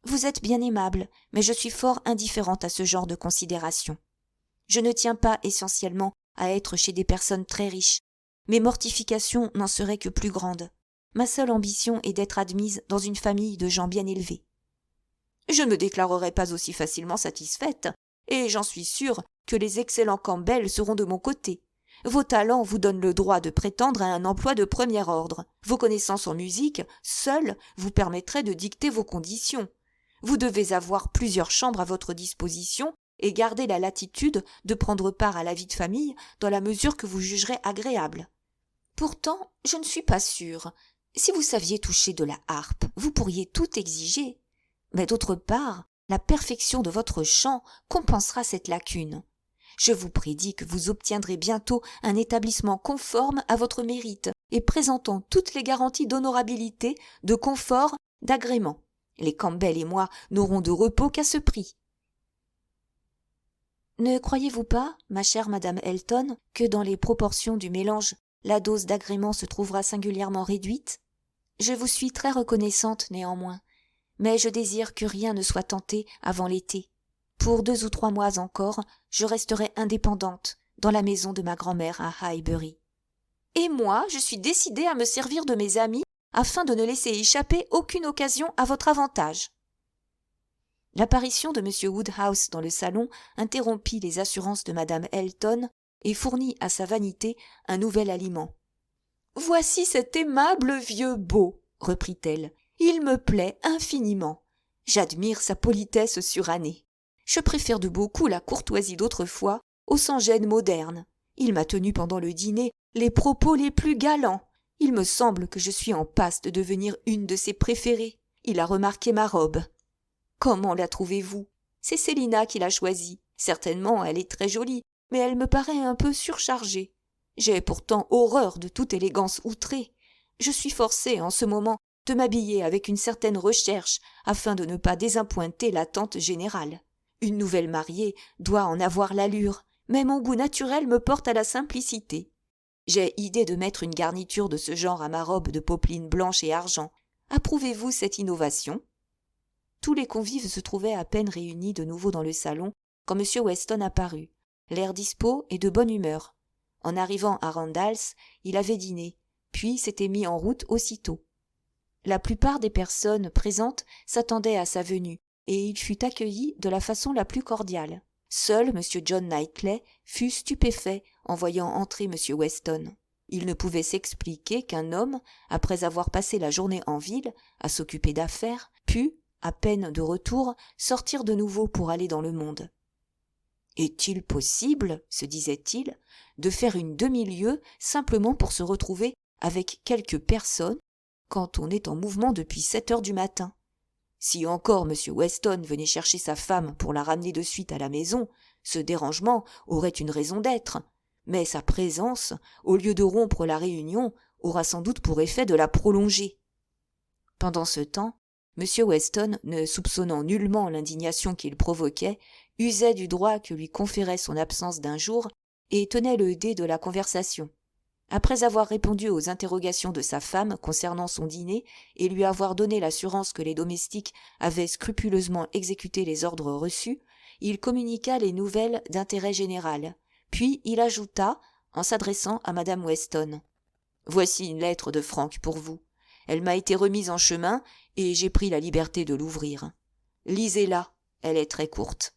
Vous êtes bien aimable, mais je suis fort indifférente à ce genre de considération. Je ne tiens pas essentiellement à être chez des personnes très riches. Mes mortifications n'en seraient que plus grandes. Ma seule ambition est d'être admise dans une famille de gens bien élevés. Je ne me déclarerai pas aussi facilement satisfaite, et j'en suis sûre que les excellents Campbell seront de mon côté. Vos talents vous donnent le droit de prétendre à un emploi de premier ordre. Vos connaissances en musique, seules, vous permettraient de dicter vos conditions. Vous devez avoir plusieurs chambres à votre disposition et garder la latitude de prendre part à la vie de famille dans la mesure que vous jugerez agréable. Pourtant, je ne suis pas sûre. Si vous saviez toucher de la harpe, vous pourriez tout exiger. Mais d'autre part, la perfection de votre chant compensera cette lacune. Je vous prédis que vous obtiendrez bientôt un établissement conforme à votre mérite et présentant toutes les garanties d'honorabilité, de confort, d'agrément. Les Campbell et moi n'aurons de repos qu'à ce prix. Ne croyez-vous pas, ma chère madame Elton, que dans les proportions du mélange, la dose d'agrément se trouvera singulièrement réduite? Je vous suis très reconnaissante néanmoins, mais je désire que rien ne soit tenté avant l'été. Pour 2 ou 3 mois encore, je resterai indépendante dans la maison de ma grand-mère à Highbury. Et moi, je suis décidée à me servir de mes amis afin de ne laisser échapper aucune occasion à votre avantage. L'apparition de M. Woodhouse dans le salon interrompit les assurances de Mme Elton et fournit à sa vanité un nouvel aliment. « Voici cet aimable vieux beau, reprit-elle. Il me plaît infiniment. J'admire sa politesse surannée. Je préfère de beaucoup la courtoisie d'autrefois au sans-gêne moderne. Il m'a tenu pendant le dîner les propos les plus galants. Il me semble que je suis en passe de devenir une de ses préférées. Il a remarqué ma robe. Comment la trouvez-vous? C'est Célina qui l'a choisie. Certainement, elle est très jolie, mais elle me paraît un peu surchargée. J'ai pourtant horreur de toute élégance outrée. Je suis forcée, en ce moment, de m'habiller avec une certaine recherche afin de ne pas désappointer l'attente générale. Une nouvelle mariée doit en avoir l'allure, mais mon goût naturel me porte à la simplicité. J'ai idée de mettre une garniture de ce genre à ma robe de popeline blanche et argent. Approuvez-vous cette innovation? Tous les convives se trouvaient à peine réunis de nouveau dans le salon quand M. Weston apparut, l'air dispos et de bonne humeur. En arrivant à Randalls, il avait dîné, puis s'était mis en route aussitôt. La plupart des personnes présentes s'attendaient à sa venue, et il fut accueilli de la façon la plus cordiale. Seul M. John Knightley fut stupéfait en voyant entrer M. Weston. Il ne pouvait s'expliquer qu'un homme, après avoir passé la journée en ville, à s'occuper d'affaires, pût, à peine de retour, sortir de nouveau pour aller dans le monde. Est-il possible, se disait-il, de faire une demi-lieue simplement pour se retrouver avec quelques personnes quand on est en mouvement depuis 7 heures du matin? Si encore M. Weston venait chercher sa femme pour la ramener de suite à la maison, ce dérangement aurait une raison d'être, mais sa présence, au lieu de rompre la réunion, aura sans doute pour effet de la prolonger. Pendant ce temps, M. Weston, ne soupçonnant nullement l'indignation qu'il provoquait, usait du droit que lui conférait son absence d'un jour et tenait le dé de la conversation. Après avoir répondu aux interrogations de sa femme concernant son dîner et lui avoir donné l'assurance que les domestiques avaient scrupuleusement exécuté les ordres reçus, il communiqua les nouvelles d'intérêt général. Puis il ajouta, en s'adressant à Madame Weston, « Voici une lettre de Frank pour vous. Elle m'a été remise en chemin et j'ai pris la liberté de l'ouvrir. Lisez-la, elle est très courte.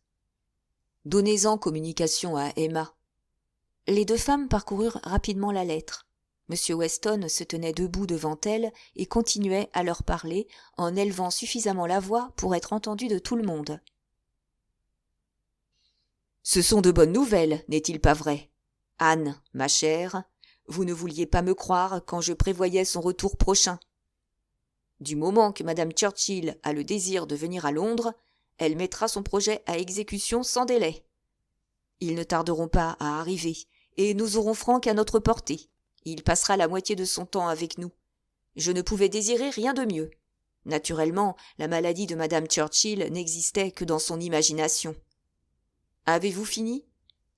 Donnez-en communication à Emma. » Les 2 femmes parcoururent rapidement la lettre. M. Weston se tenait debout devant elles et continuait à leur parler en élevant suffisamment la voix pour être entendu de tout le monde. « Ce sont de bonnes nouvelles, n'est-il pas vrai? Anne, ma chère, vous ne vouliez pas me croire quand je prévoyais son retour prochain. Du moment que Madame Churchill a le désir de venir à Londres, elle mettra son projet à exécution sans délai. Ils ne tarderont pas à arriver, et nous aurons Frank à notre portée. Il passera la moitié de son temps avec nous. Je ne pouvais désirer rien de mieux. Naturellement, la maladie de Madame Churchill n'existait que dans son imagination. Avez-vous fini?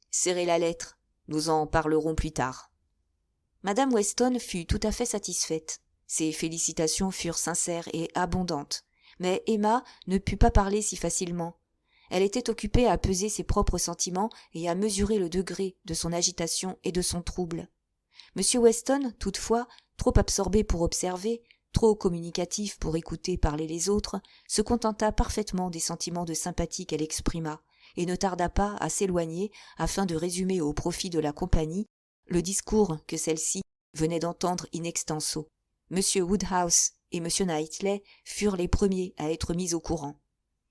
Serrez la lettre. Nous en parlerons plus tard. » Madame Weston fut tout à fait satisfaite. Ses félicitations furent sincères et abondantes. Mais Emma ne put pas parler si facilement. Elle était occupée à peser ses propres sentiments et à mesurer le degré de son agitation et de son trouble. M. Weston, toutefois, trop absorbé pour observer, trop communicatif pour écouter parler les autres, se contenta parfaitement des sentiments de sympathie qu'elle exprima, et ne tarda pas à s'éloigner afin de résumer au profit de la compagnie le discours que celle-ci venait d'entendre in extenso. M. Woodhouse et M. Knightley furent les premiers à être mis au courant.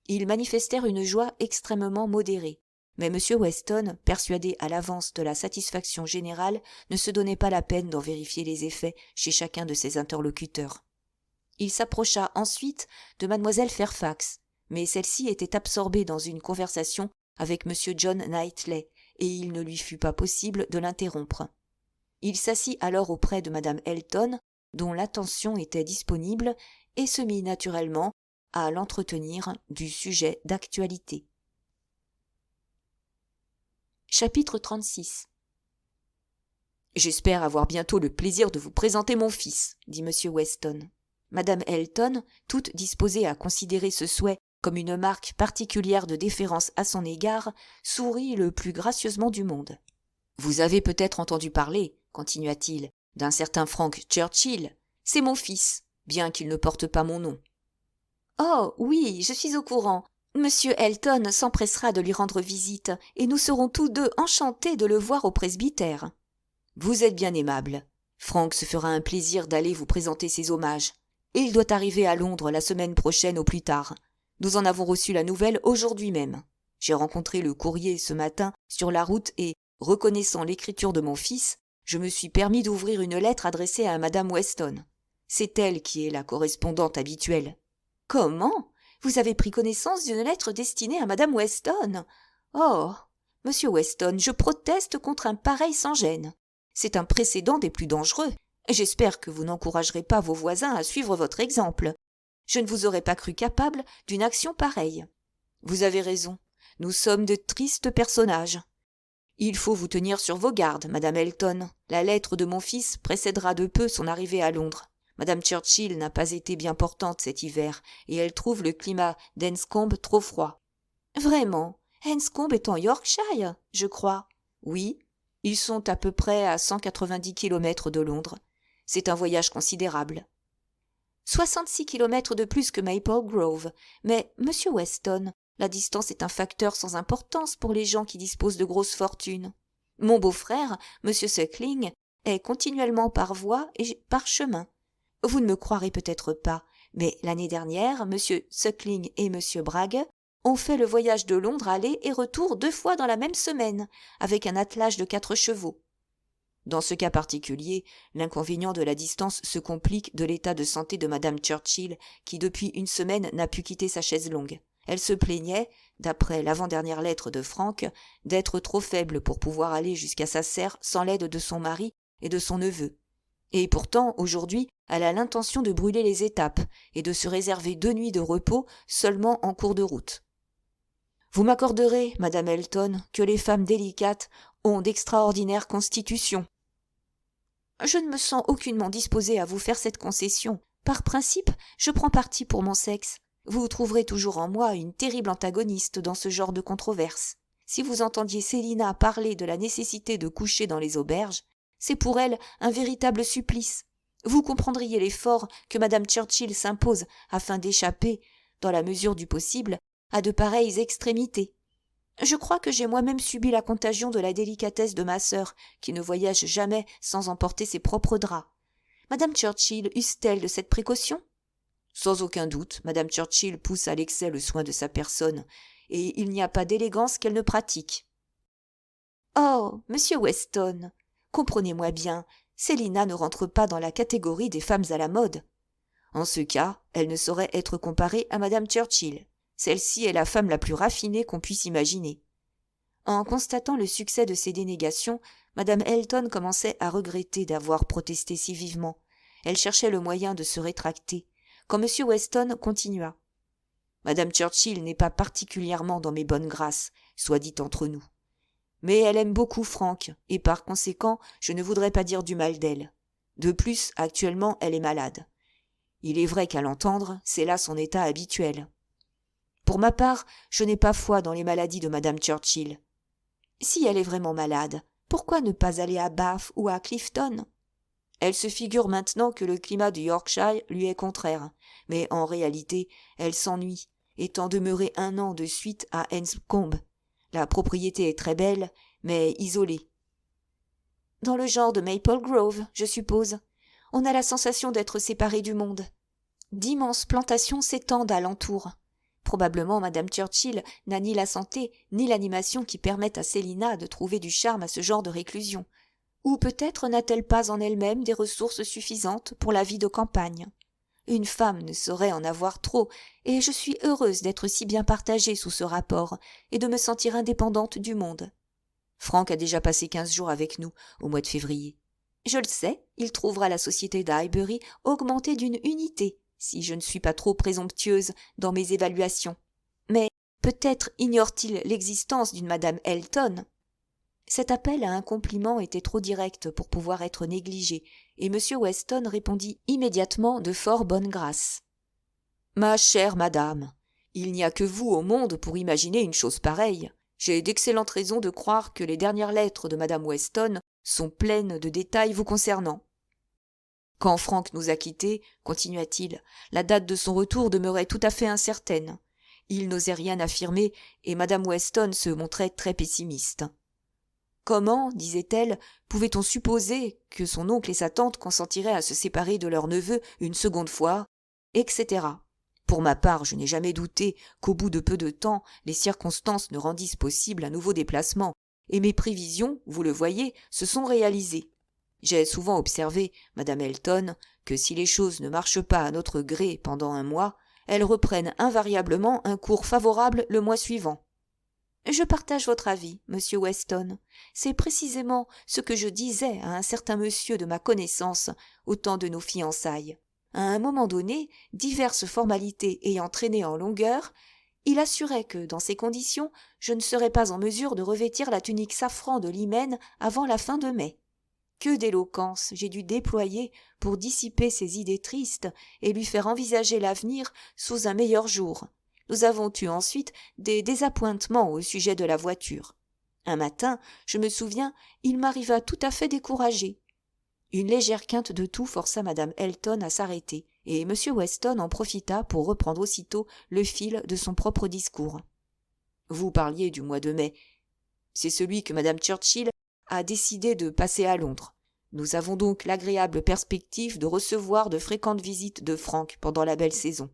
Ils manifestèrent une joie extrêmement modérée, mais M. Weston, persuadé à l'avance de la satisfaction générale, ne se donnait pas la peine d'en vérifier les effets chez chacun de ses interlocuteurs. Il s'approcha ensuite de Mlle Fairfax, mais celle-ci était absorbée dans une conversation avec M. John Knightley et il ne lui fut pas possible de l'interrompre. Il s'assit alors auprès de madame Elton, dont l'attention était disponible, et se mit naturellement à l'entretenir du sujet d'actualité. Chapitre 36. J'espère avoir bientôt le plaisir de vous présenter mon fils, dit M. Weston. Madame Elton, toute disposée à considérer ce souhait comme une marque particulière de déférence à son égard, sourit le plus gracieusement du monde. Vous avez peut-être entendu parler, continua-t-il, d'un certain Frank Churchill. C'est mon fils, bien qu'il ne porte pas mon nom. Oh, oui, je suis au courant. Monsieur Elton s'empressera de lui rendre visite, et nous serons tous deux enchantés de le voir au presbytère. Vous êtes bien aimable. Frank se fera un plaisir d'aller vous présenter ses hommages. Et il doit arriver à Londres la semaine prochaine au plus tard. Nous en avons reçu la nouvelle aujourd'hui même. J'ai rencontré le courrier ce matin sur la route et, reconnaissant l'écriture de mon fils, je me suis permis d'ouvrir une lettre adressée à madame Weston. C'est elle qui est la correspondante habituelle. Comment ? Vous avez pris connaissance d'une lettre destinée à madame Weston ? Oh, monsieur Weston, je proteste contre un pareil sans-gêne. C'est un précédent des plus dangereux. J'espère que vous n'encouragerez pas vos voisins à suivre votre exemple. Je ne vous aurais pas cru capable d'une action pareille. Vous avez raison. Nous sommes de tristes personnages. Il faut vous tenir sur vos gardes, madame Elton. La lettre de mon fils précédera de peu son arrivée à Londres. Madame Churchill n'a pas été bien portante cet hiver, et elle trouve le climat d'Enscombe trop froid. Vraiment, Enscombe est en Yorkshire, je crois. Oui, ils sont à peu près à 190 kilomètres de Londres. C'est un voyage considérable. 66 kilomètres de plus que Maple Grove, mais, monsieur Weston, la distance est un facteur sans importance pour les gens qui disposent de grosses fortunes. Mon beau-frère, monsieur Suckling, est continuellement par voie et par chemin. Vous ne me croirez peut-être pas, mais l'année dernière, M. Suckling et M. Bragg ont fait le voyage de Londres aller et retour 2 fois dans la même semaine, avec un attelage de 4 chevaux. Dans ce cas particulier, l'inconvénient de la distance se complique de l'état de santé de madame Churchill, qui depuis une semaine n'a pu quitter sa chaise longue. Elle se plaignait, d'après l'avant-dernière lettre de Frank, d'être trop faible pour pouvoir aller jusqu'à sa serre sans l'aide de son mari et de son neveu. Et pourtant, aujourd'hui, elle a l'intention de brûler les étapes et de se réserver 2 nuits de repos seulement en cours de route. Vous m'accorderez, madame Elton, que les femmes délicates ont d'extraordinaires constitutions. Je ne me sens aucunement disposée à vous faire cette concession. Par principe, je prends parti pour mon sexe. Vous trouverez toujours en moi une terrible antagoniste dans ce genre de controverse. Si vous entendiez Célina parler de la nécessité de coucher dans les auberges, c'est pour elle un véritable supplice. Vous comprendriez l'effort que madame Churchill s'impose afin d'échapper, dans la mesure du possible, à de pareilles extrémités. Je crois que j'ai moi-même subi la contagion de la délicatesse de ma sœur, qui ne voyage jamais sans emporter ses propres draps. Madame Churchill use-t-elle de cette précaution ? Sans aucun doute, madame Churchill pousse à l'excès le soin de sa personne, et il n'y a pas d'élégance qu'elle ne pratique. Oh, monsieur Weston, comprenez-moi bien, Célina ne rentre pas dans la catégorie des femmes à la mode. En ce cas, elle ne saurait être comparée à madame Churchill. Celle-ci est la femme la plus raffinée qu'on puisse imaginer. En constatant le succès de ces dénégations, madame Elton commençait à regretter d'avoir protesté si vivement. Elle cherchait le moyen de se rétracter, quand M. Weston continua. Madame Churchill n'est pas particulièrement dans mes bonnes grâces, soit dit entre nous. Mais elle aime beaucoup Frank, et par conséquent, je ne voudrais pas dire du mal d'elle. De plus, actuellement, elle est malade. Il est vrai qu'à l'entendre, c'est là son état habituel. Pour ma part, je n'ai pas foi dans les maladies de madame Churchill. Si elle est vraiment malade, pourquoi ne pas aller à Bath ou à Clifton ? Elle se figure maintenant que le climat du Yorkshire lui est contraire, mais en réalité, elle s'ennuie, étant demeurée 1 an de suite à Enscombe. La propriété est très belle, mais isolée. Dans le genre de Maple Grove, je suppose. On a la sensation d'être séparé du monde. D'immenses plantations s'étendent alentour. Probablement madame Churchill n'a ni la santé ni l'animation qui permettent à Célina de trouver du charme à ce genre de réclusion. Ou peut-être n'a-t-elle pas en elle-même des ressources suffisantes pour la vie de campagne. Une femme ne saurait en avoir trop, et je suis heureuse d'être si bien partagée sous ce rapport et de me sentir indépendante du monde. Frank a déjà passé 15 jours avec nous au mois de février. Je le sais, il trouvera la société d'Highbury augmentée d'une unité, si je ne suis pas trop présomptueuse dans mes évaluations. Mais peut-être ignore-t-il l'existence d'une madame Elton. Cet appel à un compliment était trop direct pour pouvoir être négligé, et M. Weston répondit immédiatement de fort bonne grâce. « Ma chère madame, il n'y a que vous au monde pour imaginer une chose pareille. J'ai d'excellentes raisons de croire que les dernières lettres de madame Weston sont pleines de détails vous concernant. Quand Frank nous a quittés, continua-t-il, la date de son retour demeurait tout à fait incertaine. Il n'osait rien affirmer, et madame Weston se montrait très pessimiste. Comment, disait-elle, pouvait-on supposer que son oncle et sa tante consentiraient à se séparer de leur neveu une seconde fois, etc. Pour ma part, je n'ai jamais douté qu'au bout de peu de temps, les circonstances ne rendissent possible un nouveau déplacement, et mes prévisions, vous le voyez, se sont réalisées. J'ai souvent observé, madame Elton, que si les choses ne marchent pas à notre gré pendant un mois, elles reprennent invariablement un cours favorable le mois suivant. Je partage votre avis, monsieur Weston. C'est précisément ce que je disais à un certain monsieur de ma connaissance au temps de nos fiançailles. À un moment donné, diverses formalités ayant traîné en longueur, il assurait que, dans ces conditions, je ne serais pas en mesure de revêtir la tunique safran de l'hymen avant la fin de mai. Que d'éloquence j'ai dû déployer pour dissiper ses idées tristes et lui faire envisager l'avenir sous un meilleur jour. Nous avons eu ensuite des désappointements au sujet de la voiture. Un matin, je me souviens, il m'arriva tout à fait découragé. Une légère quinte de toux força madame Elton à s'arrêter, et M. Weston en profita pour reprendre aussitôt le fil de son propre discours. Vous parliez du mois de mai. C'est celui que madame Churchill a décidé de passer à Londres. Nous avons donc l'agréable perspective de recevoir de fréquentes visites de Frank pendant la belle saison.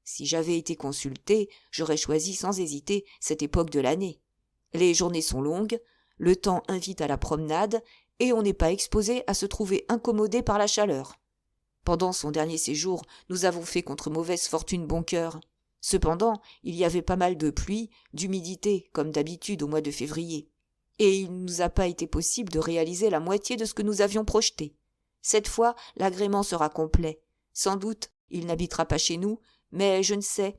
Si j'avais été consulté, j'aurais choisi sans hésiter cette époque de l'année. Les journées sont longues, le temps invite à la promenade, et on n'est pas exposé à se trouver incommodé par la chaleur. Pendant son dernier séjour, nous avons fait contre mauvaise fortune bon cœur. Cependant, il y avait pas mal de pluie, d'humidité, comme d'habitude au mois de février. Et il ne nous a pas été possible de réaliser la moitié de ce que nous avions projeté. Cette fois, l'agrément sera complet. Sans doute, il n'habitera pas chez nous, mais je ne sais,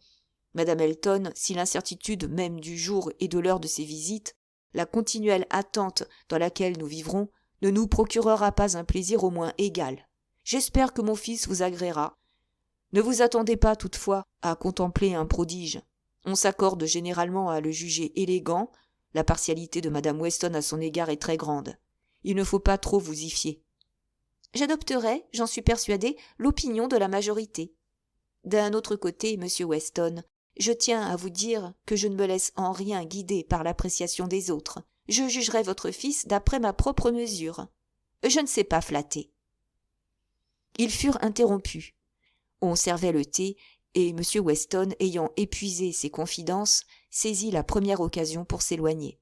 madame Elton, si l'incertitude même du jour et de l'heure de ses visites, la continuelle attente dans laquelle nous vivrons, ne nous procurera pas un plaisir au moins égal. J'espère que mon fils vous agréera. Ne vous attendez pas toutefois à contempler un prodige. On s'accorde généralement à le juger élégant. La partialité de madame Weston à son égard est très grande. Il ne faut pas trop vous y fier. J'adopterai, j'en suis persuadée, l'opinion de la majorité. D'un autre côté, monsieur Weston, je tiens à vous dire que je ne me laisse en rien guider par l'appréciation des autres. Je jugerai votre fils d'après ma propre mesure. Je ne sais pas flatter. Ils furent interrompus. On servait le thé, et M. Weston, ayant épuisé ses confidences, saisit la première occasion pour s'éloigner.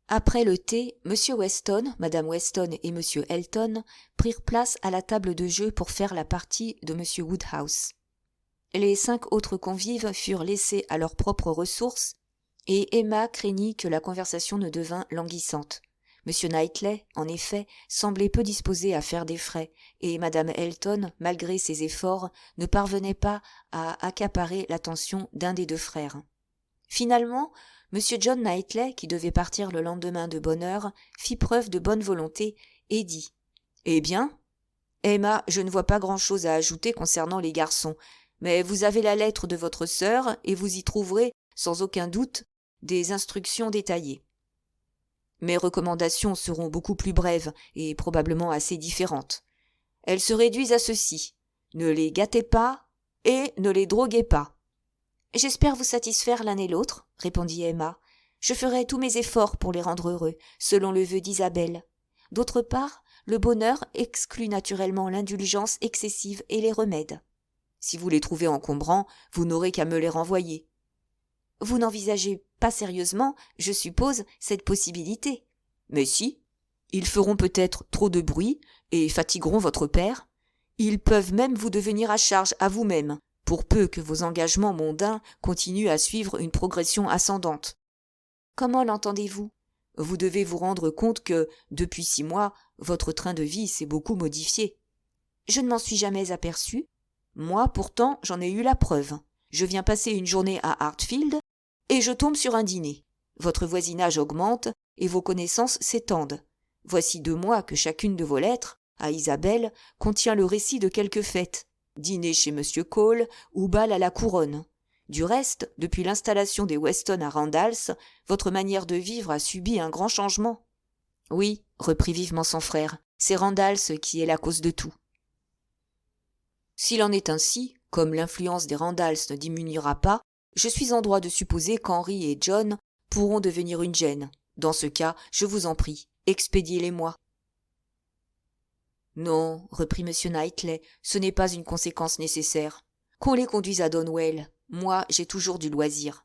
Après le thé, M. Weston, Mme Weston et M. Elton prirent place à la table de jeu pour faire la partie de M. Woodhouse. Les 5 autres convives furent laissés à leurs propres ressources, et Emma craignit que la conversation ne devînt languissante. M. Knightley, en effet, semblait peu disposé à faire des frais, et Mme Elton, malgré ses efforts, ne parvenait pas à accaparer l'attention d'un des 2 frères. Finalement, M. John Knightley, qui devait partir le lendemain de bonne heure, fit preuve de bonne volonté et dit « Eh bien, Emma, je ne vois pas grand-chose à ajouter concernant les garçons, mais vous avez la lettre de votre sœur et vous y trouverez, sans aucun doute, des instructions détaillées. Mes recommandations seront beaucoup plus brèves et probablement assez différentes. Elles se réduisent à ceci. Ne les gâtez pas et ne les droguez pas. » « J'espère vous satisfaire l'un et l'autre, » répondit Emma. « Je ferai tous mes efforts pour les rendre heureux, selon le vœu d'Isabelle. D'autre part, le bonheur exclut naturellement l'indulgence excessive et les remèdes. Si vous les trouvez encombrants, vous n'aurez qu'à me les renvoyer. Vous n'envisagez pas sérieusement, je suppose, cette possibilité. Mais si, ils feront peut-être trop de bruit et fatigueront votre père. Ils peuvent même vous devenir à charge à vous-même, pour peu que vos engagements mondains continuent à suivre une progression ascendante. Comment l'entendez-vous ? Vous devez vous rendre compte que, depuis 6 mois, votre train de vie s'est beaucoup modifié. Je ne m'en suis jamais aperçue. Moi, pourtant, j'en ai eu la preuve. Je viens passer une journée à Hartfield et je tombe sur un dîner. Votre voisinage augmente et vos connaissances s'étendent. Voici 2 mois que chacune de vos lettres, à Isabelle, contient le récit de quelque fête. Dîner chez M. Cole ou bal à la Couronne. Du reste, depuis l'installation des Weston à Randalls, votre manière de vivre a subi un grand changement. Oui, reprit vivement son frère, c'est Randalls qui est la cause de tout. S'il en est ainsi, comme l'influence des Randalls ne diminuera pas, je suis en droit de supposer qu'Henry et John pourront devenir une gêne. Dans ce cas, je vous en prie, expédiez-les-moi. Non, reprit M. Knightley, ce n'est pas une conséquence nécessaire. Qu'on les conduise à Donwell. Moi, j'ai toujours du loisir.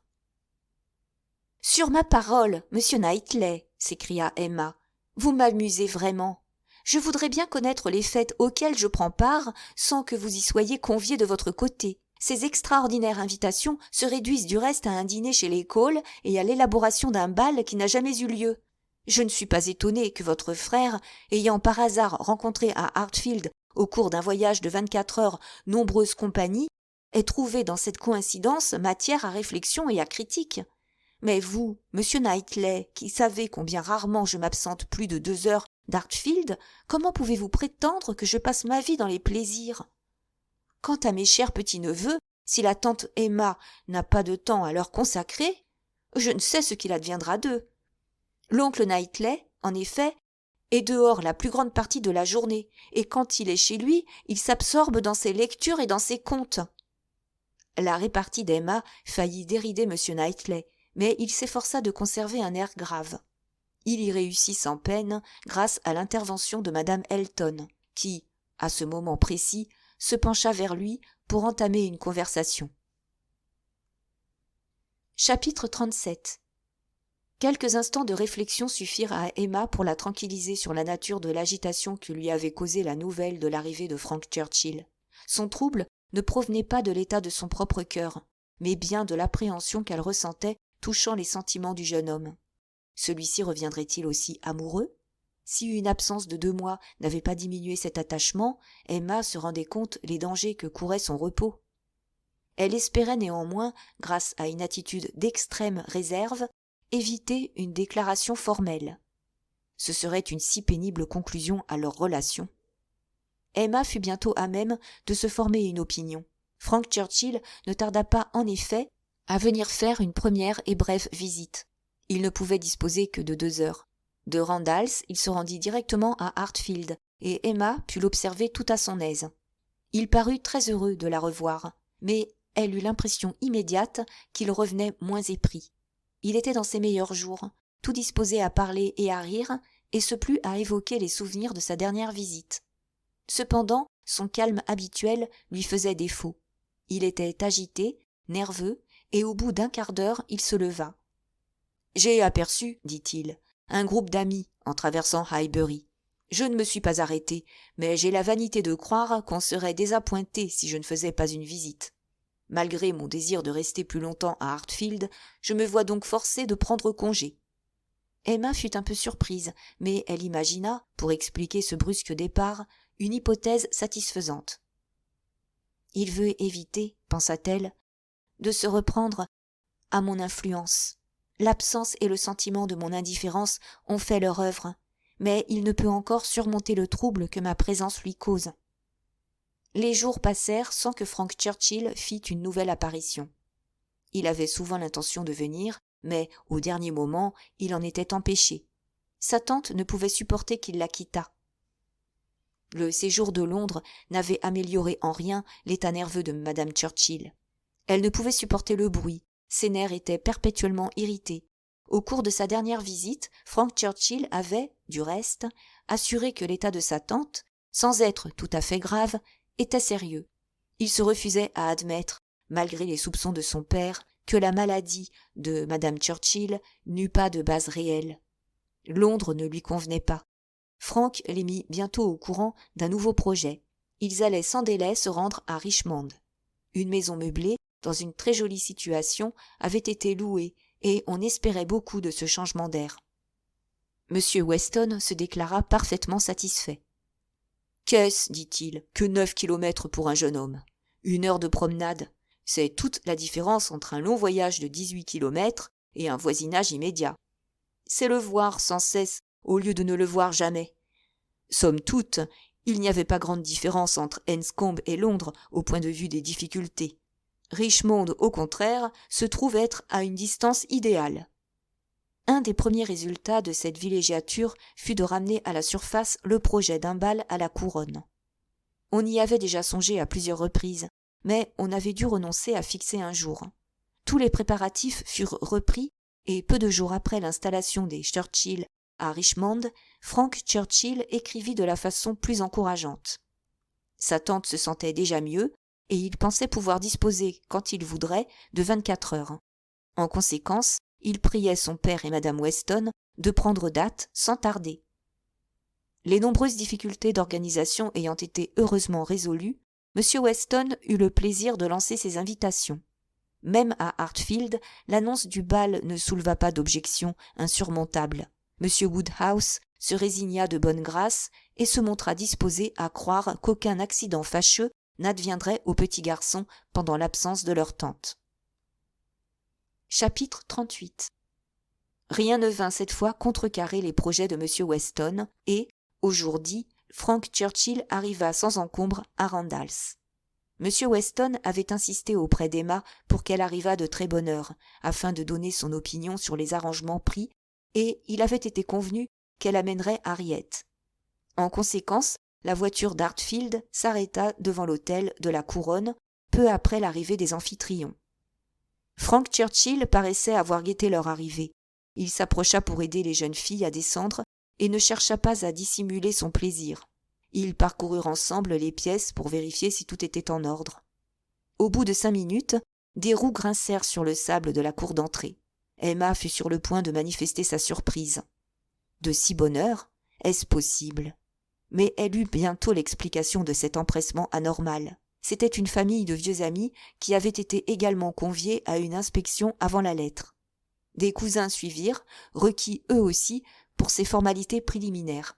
Sur ma parole, monsieur Knightley, s'écria Emma, vous m'amusez vraiment. Je voudrais bien connaître les fêtes auxquelles je prends part sans que vous y soyez conviés de votre côté. Ces extraordinaires invitations se réduisent du reste à un dîner chez les Cole et à l'élaboration d'un bal qui n'a jamais eu lieu. Je ne suis pas étonnée que votre frère, ayant par hasard rencontré à Hartfield, au cours d'un voyage de 24 heures, nombreuses compagnies, ait trouvé dans cette coïncidence matière à réflexion et à critique. Mais vous, monsieur Knightley, qui savez combien rarement je m'absente plus de 2 heures d'Hartfield, comment pouvez-vous prétendre que je passe ma vie dans les plaisirs? Quant à mes chers petits-neveux, si la tante Emma n'a pas de temps à leur consacrer, je ne sais ce qu'il adviendra d'eux. L'oncle Knightley, en effet, est dehors la plus grande partie de la journée, et quand il est chez lui, il s'absorbe dans ses lectures et dans ses contes. La répartie d'Emma faillit dérider M. Knightley, mais il s'efforça de conserver un air grave. Il y réussit sans peine grâce à l'intervention de Madame Elton, qui, à ce moment précis, se pencha vers lui pour entamer une conversation. Chapitre 37. Quelques instants de réflexion suffirent à Emma pour la tranquilliser sur la nature de l'agitation que lui avait causée la nouvelle de l'arrivée de Frank Churchill. Son trouble ne provenait pas de l'état de son propre cœur, mais bien de l'appréhension qu'elle ressentait touchant les sentiments du jeune homme. Celui-ci reviendrait-il aussi amoureux? Si une absence de 2 mois n'avait pas diminué cet attachement, Emma se rendait compte les dangers que courait son repos. Elle espérait néanmoins, grâce à une attitude d'extrême réserve, éviter une déclaration formelle. Ce serait une si pénible conclusion à leur relation. Emma fut bientôt à même de se former une opinion. Frank Churchill ne tarda pas, en effet, à venir faire une première et brève visite. Il ne pouvait disposer que de 2 heures. De Randalls, il se rendit directement à Hartfield, et Emma put l'observer tout à son aise. Il parut très heureux de la revoir, mais elle eut l'impression immédiate qu'il revenait moins épris. Il était dans ses meilleurs jours, tout disposé à parler et à rire, et se plut à évoquer les souvenirs de sa dernière visite. Cependant, son calme habituel lui faisait défaut. Il était agité, nerveux, et au bout d'1 quart d'heure, il se leva. « J'ai aperçu, dit-il, un groupe d'amis en traversant Highbury. Je ne me suis pas arrêté, mais j'ai la vanité de croire qu'on serait désappointé si je ne faisais pas une visite. Malgré mon désir de rester plus longtemps à Hartfield, je me vois donc forcée de prendre congé. » Emma fut un peu surprise, mais elle imagina, pour expliquer ce brusque départ, une hypothèse satisfaisante. « Il veut éviter, pensa-t-elle, de se reprendre à mon influence. L'absence et le sentiment de mon indifférence ont fait leur œuvre, mais il ne peut encore surmonter le trouble que ma présence lui cause. » Les jours passèrent sans que Frank Churchill fît une nouvelle apparition. Il avait souvent l'intention de venir, mais au dernier moment, il en était empêché. Sa tante ne pouvait supporter qu'il la quittât. Le séjour de Londres n'avait amélioré en rien l'état nerveux de Madame Churchill. Elle ne pouvait supporter le bruit, ses nerfs étaient perpétuellement irrités. Au cours de sa dernière visite, Frank Churchill avait, du reste, assuré que l'état de sa tante, sans être tout à fait grave, était sérieux. Il se refusait à admettre, malgré les soupçons de son père, que la maladie de Madame Churchill n'eût pas de base réelle. Londres ne lui convenait pas. Frank les mit bientôt au courant d'un nouveau projet. Ils allaient sans délai se rendre à Richmond. Une maison meublée, dans une très jolie situation, avait été louée, et on espérait beaucoup de ce changement d'air. M. Weston se déclara parfaitement satisfait. « Qu'est-ce, dit-il, que 9 kilomètres pour un jeune homme? 1 heure de promenade, c'est toute la différence entre un long voyage de 18 kilomètres et un voisinage immédiat. C'est le voir sans cesse au lieu de ne le voir jamais. Somme toute, il n'y avait pas grande différence entre Enscombe et Londres au point de vue des difficultés. Richmond, au contraire, se trouve être à une distance idéale. » Un des premiers résultats de cette villégiature fut de ramener à la surface le projet d'un bal à la couronne. On y avait déjà songé à plusieurs reprises, mais on avait dû renoncer à fixer un jour. Tous les préparatifs furent repris, et peu de jours après l'installation des Churchill à Richmond, Frank Churchill écrivit de la façon plus encourageante. Sa tante se sentait déjà mieux, et il pensait pouvoir disposer, quand il voudrait, de 24 heures. En conséquence, il priait son père et madame Weston de prendre date sans tarder. Les nombreuses difficultés d'organisation ayant été heureusement résolues, M. Weston eut le plaisir de lancer ses invitations. Même à Hartfield, l'annonce du bal ne souleva pas d'objection insurmontable. M. Woodhouse se résigna de bonne grâce et se montra disposé à croire qu'aucun accident fâcheux n'adviendrait aux petits garçons pendant l'absence de leur tante. Chapitre 38. Rien ne vint cette fois contrecarrer les projets de M. Weston et, au jour dit, Frank Churchill arriva sans encombre à Randalls. M. Weston avait insisté auprès d'Emma pour qu'elle arrivât de très bonne heure, afin de donner son opinion sur les arrangements pris, et il avait été convenu qu'elle amènerait Harriet. En conséquence, la voiture d'Hartfield s'arrêta devant l'hôtel de la Couronne peu après l'arrivée des amphitryons. Frank Churchill paraissait avoir guetté leur arrivée. Il s'approcha pour aider les jeunes filles à descendre et ne chercha pas à dissimuler son plaisir. Ils parcoururent ensemble les pièces pour vérifier si tout était en ordre. Au bout de 5 minutes, des roues grincèrent sur le sable de la cour d'entrée. Emma fut sur le point de manifester sa surprise. De si bonne heure, est-ce possible? Mais elle eut bientôt l'explication de cet empressement anormal. C'était une famille de vieux amis qui avaient été également conviés à une inspection avant la lettre. Des cousins suivirent, requis eux aussi pour ces formalités préliminaires.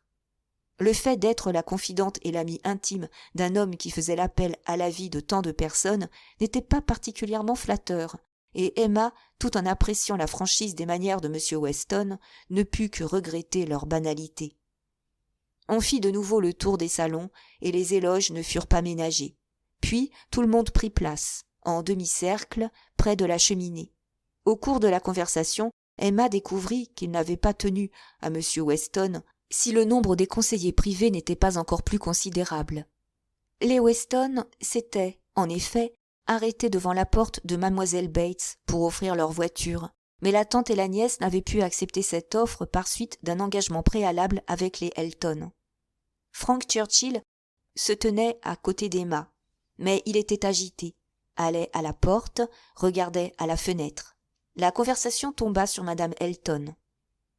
Le fait d'être la confidente et l'amie intime d'un homme qui faisait l'appel à la vie de tant de personnes n'était pas particulièrement flatteur, et Emma, tout en appréciant la franchise des manières de M. Weston, ne put que regretter leur banalité. On fit de nouveau le tour des salons, et les éloges ne furent pas ménagés. Puis tout le monde prit place, en demi-cercle, près de la cheminée. Au cours de la conversation, Emma découvrit qu'il n'avait pas tenu à M. Weston si le nombre des conseillers privés n'était pas encore plus considérable. Les Weston s'étaient, en effet, arrêtés devant la porte de Mademoiselle Bates pour offrir leur voiture, mais la tante et la nièce n'avaient pu accepter cette offre par suite d'un engagement préalable avec les Elton. Frank Churchill se tenait à côté d'Emma, mais il était agité, allait à la porte, regardait à la fenêtre. La conversation tomba sur Madame Elton.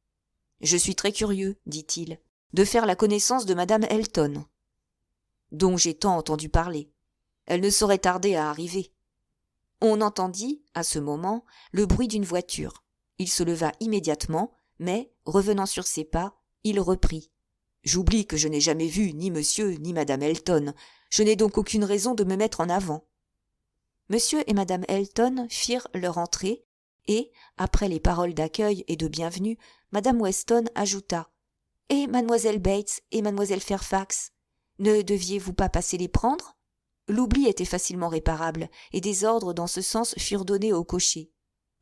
« Je suis très curieux, dit-il, de faire la connaissance de Madame Elton, dont j'ai tant entendu parler. Elle ne saurait tarder à arriver. » On entendit, à ce moment, le bruit d'une voiture. Il se leva immédiatement, mais, revenant sur ses pas, il reprit. « J'oublie que je n'ai jamais vu ni monsieur ni Madame Elton. Je n'ai donc aucune raison de me mettre en avant. » Monsieur et Madame Elton firent leur entrée, et, après les paroles d'accueil et de bienvenue, Madame Weston ajouta « Et Mademoiselle Bates et Mademoiselle Fairfax, ne deviez-vous pas passer les prendre ?» L'oubli était facilement réparable, et des ordres dans ce sens furent donnés au cocher.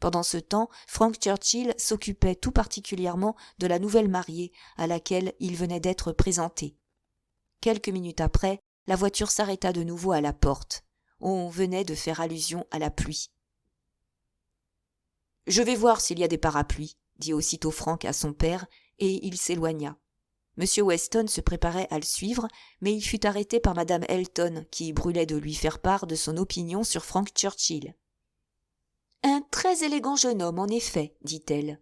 Pendant ce temps, Frank Churchill s'occupait tout particulièrement de la nouvelle mariée à laquelle il venait d'être présenté. Quelques minutes après, la voiture s'arrêta de nouveau à la porte. On venait de faire allusion à la pluie. « Je vais voir s'il y a des parapluies, » dit aussitôt Frank à son père, et il s'éloigna. M. Weston se préparait à le suivre, mais il fut arrêté par Madame Elton, qui brûlait de lui faire part de son opinion sur Frank Churchill. « Un très élégant jeune homme, en effet, dit-elle.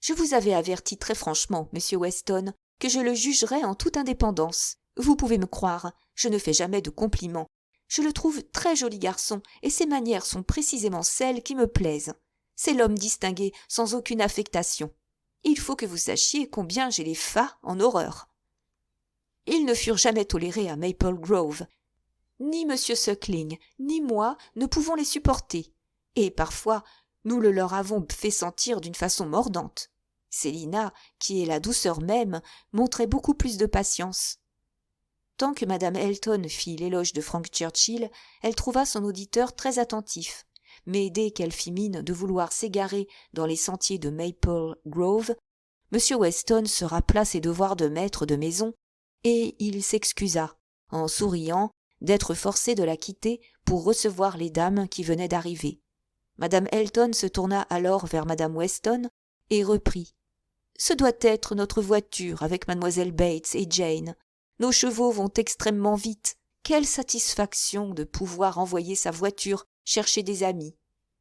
Je vous avais averti très franchement, M. Weston, que je le jugerais en toute indépendance. Vous pouvez me croire, je ne fais jamais de compliments. Je le trouve très joli garçon, et ses manières sont précisément celles qui me plaisent. C'est l'homme distingué, sans aucune affectation. Il faut que vous sachiez combien j'ai les fats en horreur. Ils ne furent jamais tolérés à Maple Grove. Ni M. Suckling, ni moi ne pouvons les supporter, et parfois nous le leur avons fait sentir d'une façon mordante. Célina, qui est la douceur même, montrait beaucoup plus de patience. Tant que Mme Elton fit l'éloge de Frank Churchill, elle trouva son auditeur très attentif, mais dès qu'elle fit mine de vouloir s'égarer dans les sentiers de Maple Grove, M. Weston se rappela ses devoirs de maître de maison, et il s'excusa, en souriant, d'être forcé de la quitter pour recevoir les dames qui venaient d'arriver. Mme Elton se tourna alors vers Mme Weston et reprit. « Ce doit être notre voiture avec Mlle Bates et Jane. Nos chevaux vont extrêmement vite. Quelle satisfaction de pouvoir envoyer sa voiture chercher des amis.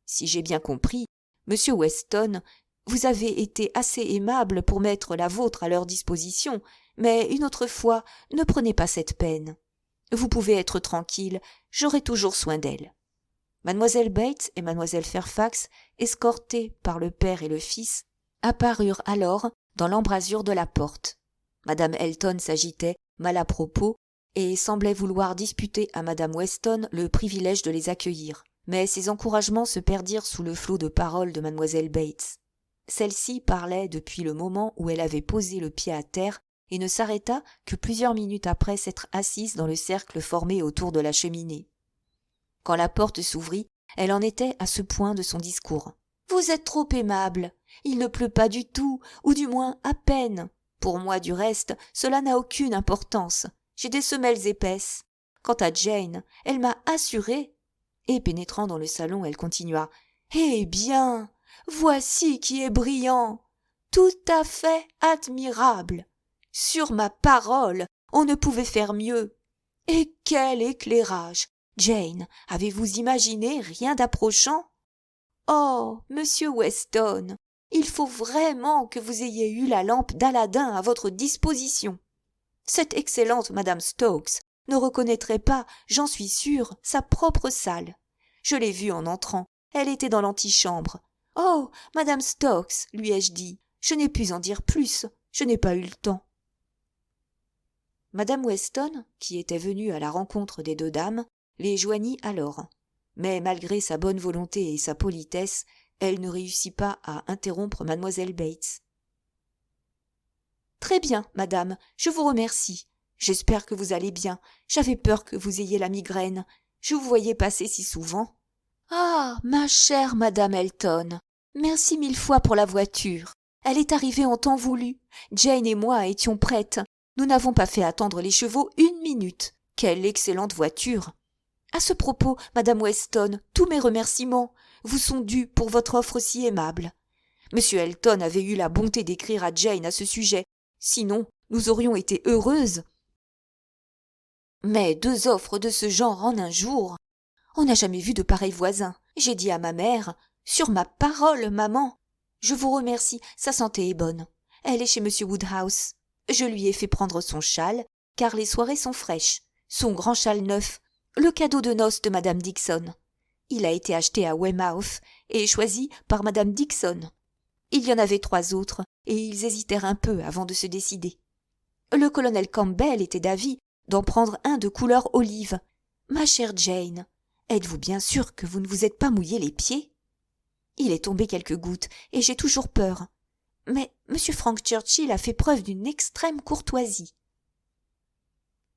Si j'ai bien compris, Monsieur Weston, vous avez été assez aimable pour mettre la vôtre à leur disposition, mais une autre fois, ne prenez pas cette peine. Vous pouvez être tranquille, j'aurai toujours soin d'elle. » Mademoiselle Bates et Mademoiselle Fairfax, escortées par le père et le fils, apparurent alors dans l'embrasure de la porte. Madame Elton s'agitait, mal à propos, et semblait vouloir disputer à Madame Weston le privilège de les accueillir. Mais ses encouragements se perdirent sous le flot de paroles de Mademoiselle Bates. Celle-ci parlait depuis le moment où elle avait posé le pied à terre et ne s'arrêta que plusieurs minutes après s'être assise dans le cercle formé autour de la cheminée. Quand la porte s'ouvrit, elle en était à ce point de son discours. « Vous êtes trop aimable. Il ne pleut pas du tout, ou du moins à peine. Pour moi, du reste, cela n'a aucune importance. J'ai des semelles épaisses. Quant à Jane, elle m'a assuré. » Et pénétrant dans le salon, elle continua. « Eh bien, voici qui est brillant, tout à fait admirable. Sur ma parole, on ne pouvait faire mieux. Et quel éclairage! Jane, avez-vous imaginé rien d'approchant? Oh, monsieur Weston, il faut vraiment que vous ayez eu la lampe d'Aladin à votre disposition. Cette excellente madame Stokes ne reconnaîtrait pas, j'en suis sûre, sa propre salle. Je l'ai vue en entrant, elle était dans l'antichambre. Oh, madame Stokes, lui ai-je dit, je n'ai pu en dire plus, je n'ai pas eu le temps. Madame Weston, qui était venue à la rencontre des deux dames, les joignit alors. Mais malgré sa bonne volonté et sa politesse, elle ne réussit pas à interrompre mademoiselle Bates. « Très bien, madame, je vous remercie. J'espère que vous allez bien. J'avais peur que vous ayez la migraine. Je vous voyais passer si souvent. »« Ah, ma chère madame Elton, merci mille fois pour la voiture. Elle est arrivée en temps voulu. Jane et moi étions prêtes. Nous n'avons pas fait attendre les chevaux une minute. Quelle excellente voiture! À ce propos, madame Weston, tous mes remerciements vous sont dus pour votre offre si aimable. Monsieur Elton avait eu la bonté d'écrire à Jane à ce sujet. Sinon, nous aurions été heureuses. Mais deux offres de ce genre en un jour, on n'a jamais vu de pareils voisins. J'ai dit à ma mère, « Sur ma parole, maman, je vous remercie, sa santé est bonne. Elle est chez monsieur Woodhouse. Je lui ai fait prendre son châle, car les soirées sont fraîches. Son grand châle neuf, le cadeau de noces de madame Dixon. Il a été acheté à Weymouth et choisi par madame Dixon. Il y en avait 3 autres, et ils hésitèrent un peu avant de se décider. Le colonel Campbell était d'avis d'en prendre un de couleur olive. Ma chère Jane, êtes-vous bien sûre que vous ne vous êtes pas mouillé les pieds? Il est tombé quelques gouttes, et j'ai toujours peur. Mais M. Frank Churchill a fait preuve d'une extrême courtoisie.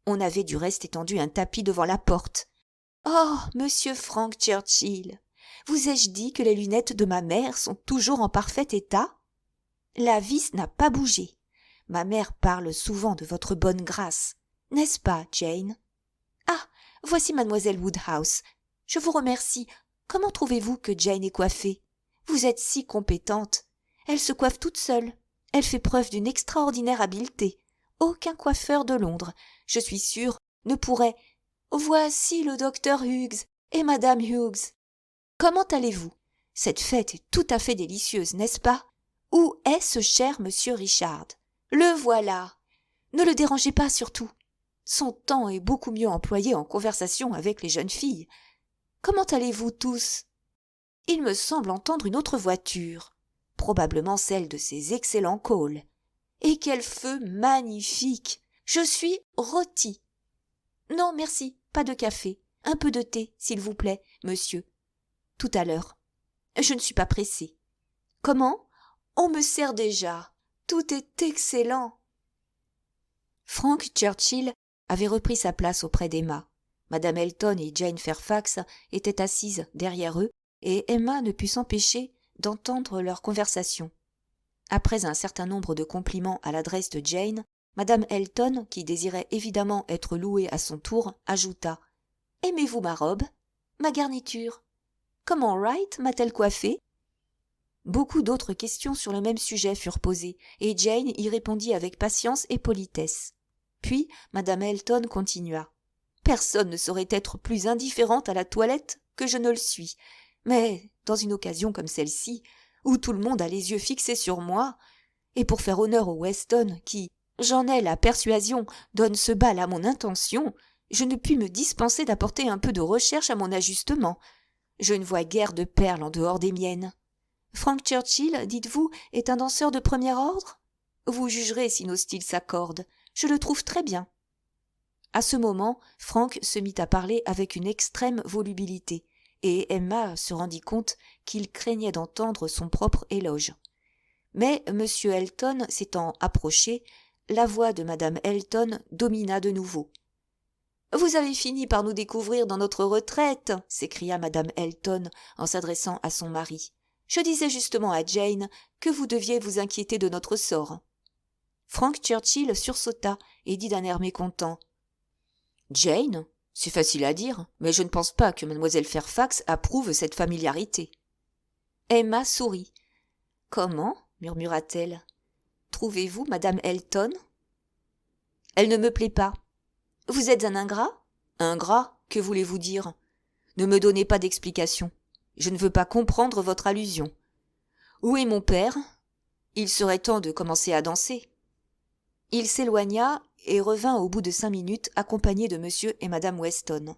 On avait du reste étendu un tapis devant la porte. « Oh, monsieur Frank Churchill, vous ai-je dit que les lunettes de ma mère sont toujours en parfait état? La vis n'a pas bougé. Ma mère parle souvent de votre bonne grâce. N'est-ce pas, Jane? Ah, voici mademoiselle Woodhouse. Je vous remercie. Comment trouvez-vous que Jane est coiffée? Vous êtes si compétente. Elle se coiffe toute seule. Elle fait preuve d'une extraordinaire habileté. Aucun coiffeur de Londres, je suis sûre, ne pourrait... Voici le docteur Hughes et madame Hughes. Comment allez-vous? Cette fête est tout à fait délicieuse, n'est-ce pas? Où est ce cher monsieur Richard? Le voilà. Ne le dérangez pas surtout. Son temps est beaucoup mieux employé en conversation avec les jeunes filles. Comment allez-vous tous? Il me semble entendre une autre voiture. probablement celle de ces excellents Cole. Et quel feu magnifique! Je suis rôtie. Non, merci, pas de café. Un peu de thé, s'il vous plaît, monsieur. Tout à l'heure. Je ne suis pas pressée. Comment? On me sert déjà. Tout est excellent. Frank Churchill avait repris sa place auprès d'Emma. Madame Elton et Jane Fairfax étaient assises derrière eux, et Emma ne put s'empêcher d'entendre leur conversation. Après un certain nombre de compliments à l'adresse de Jane, Madame Elton, qui désirait évidemment être louée à son tour, ajouta « Aimez-vous ma robe? Ma garniture? Comment Wright m'a-t-elle coiffée ?» Beaucoup d'autres questions sur le même sujet furent posées, et Jane y répondit avec patience et politesse. Puis Madame Elton continua. « Personne ne saurait être plus indifférente à la toilette que je ne le suis, mais dans une occasion comme celle-ci, où tout le monde a les yeux fixés sur moi, et pour faire honneur aux Weston qui, j'en ai la persuasion, donne ce bal à mon intention, je ne puis me dispenser d'apporter un peu de recherche à mon ajustement. Je ne vois guère de perles en dehors des miennes. Frank Churchill, dites-vous, est un danseur de premier ordre? Vous jugerez si nos styles s'accordent. Je le trouve très bien. » À ce moment, Frank se mit à parler avec une extrême volubilité, et Emma se rendit compte qu'il craignait d'entendre son propre éloge. Mais M. Elton s'étant approché, la voix de Mme Elton domina de nouveau. « Vous avez fini par nous découvrir dans notre retraite !» s'écria Mme Elton en s'adressant à son mari. « Je disais justement à Jane que vous deviez vous inquiéter de notre sort. » Frank Churchill sursauta et dit d'un air mécontent. « Jane ? C'est facile à dire, mais je ne pense pas que Mlle Fairfax approuve cette familiarité. » Emma sourit. « Comment ? » murmura-t-elle. « Trouvez-vous Madame Elton ? » ?»« Elle ne me plaît pas. »« Vous êtes un ingrat ? » ?»« Ingrat ? Que voulez-vous dire ? Ne me donnez pas d'explication. Je ne veux pas comprendre votre allusion. Où est mon père ? Il serait temps de commencer à danser. » Il s'éloigna et revint au bout de 5 minutes accompagné de M. et Mme Weston.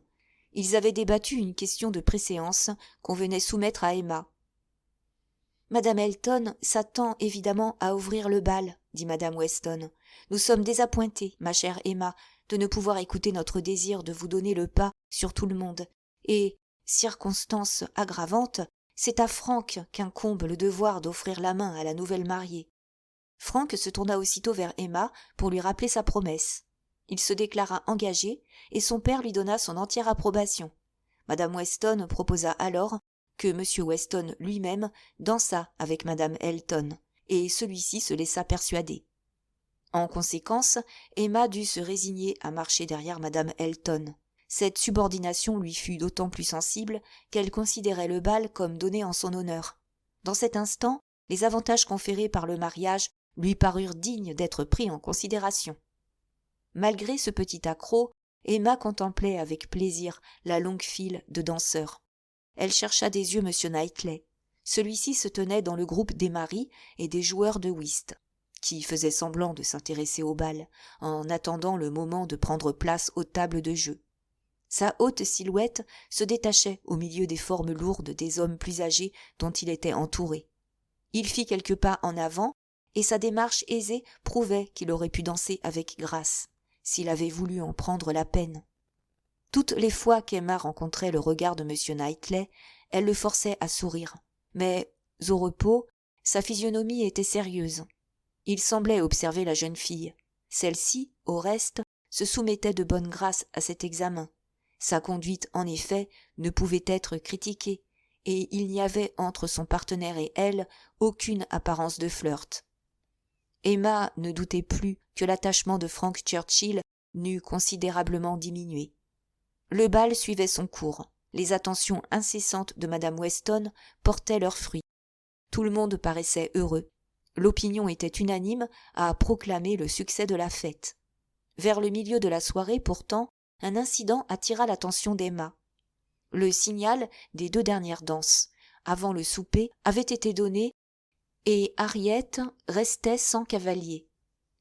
Ils avaient débattu une question de préséance qu'on venait soumettre à Emma. « Madame Elton s'attend évidemment à ouvrir le bal, » dit Mme Weston. « Nous sommes désappointés, ma chère Emma, de ne pouvoir écouter notre désir de vous donner le pas sur tout le monde. Et, circonstance aggravante, c'est à Frank qu'incombe le devoir d'offrir la main à la nouvelle mariée. » Frank se tourna aussitôt vers Emma pour lui rappeler sa promesse. Il se déclara engagé et son père lui donna son entière approbation. Madame Weston proposa alors que M. Weston lui-même dansât avec Madame Elton, et celui-ci se laissa persuader. En conséquence, Emma dut se résigner à marcher derrière Madame Elton. Cette subordination lui fut d'autant plus sensible qu'elle considérait le bal comme donné en son honneur. Dans cet instant, les avantages conférés par le mariage lui parurent dignes d'être pris en considération. Malgré ce petit accroc, Emma contemplait avec plaisir la longue file de danseurs. Elle chercha des yeux M. Knightley. Celui-ci se tenait dans le groupe des maris et des joueurs de whist, qui faisaient semblant de s'intéresser au bal, en attendant le moment de prendre place aux tables de jeu. Sa haute silhouette se détachait au milieu des formes lourdes des hommes plus âgés dont il était entouré. Il fit quelques pas en avant, et sa démarche aisée prouvait qu'il aurait pu danser avec grâce, s'il avait voulu en prendre la peine. Toutes les fois qu'Emma rencontrait le regard de M. Knightley, elle le forçait à sourire, mais, au repos, sa physionomie était sérieuse. Il semblait observer la jeune fille. Celle-ci, au reste, se soumettait de bonne grâce à cet examen. Sa conduite, en effet, ne pouvait être critiquée, et il n'y avait entre son partenaire et elle aucune apparence de flirt. Emma ne doutait plus que l'attachement de Frank Churchill n'eût considérablement diminué. Le bal suivait son cours. Les attentions incessantes de Madame Weston portaient leurs fruits. Tout le monde paraissait heureux. L'opinion était unanime à proclamer le succès de la fête. Vers le milieu de la soirée, pourtant, un incident attira l'attention d'Emma. Le signal des 2 dernières danses, avant le souper, avait été donné et Harriet restait sans cavalier.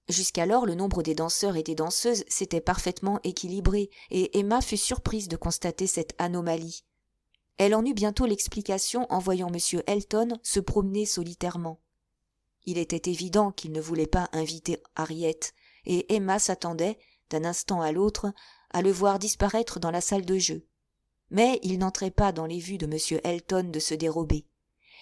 Jusqu'alors, le nombre des danseurs et des danseuses s'était parfaitement équilibré, et Emma fut surprise de constater cette anomalie. Elle en eut bientôt l'explication en voyant M. Elton se promener solitairement. Il était évident qu'il ne voulait pas inviter Harriet, et Emma s'attendait, d'un instant à l'autre, à le voir disparaître dans la salle de jeu. Mais il n'entrait pas dans les vues de M. Elton de se dérober.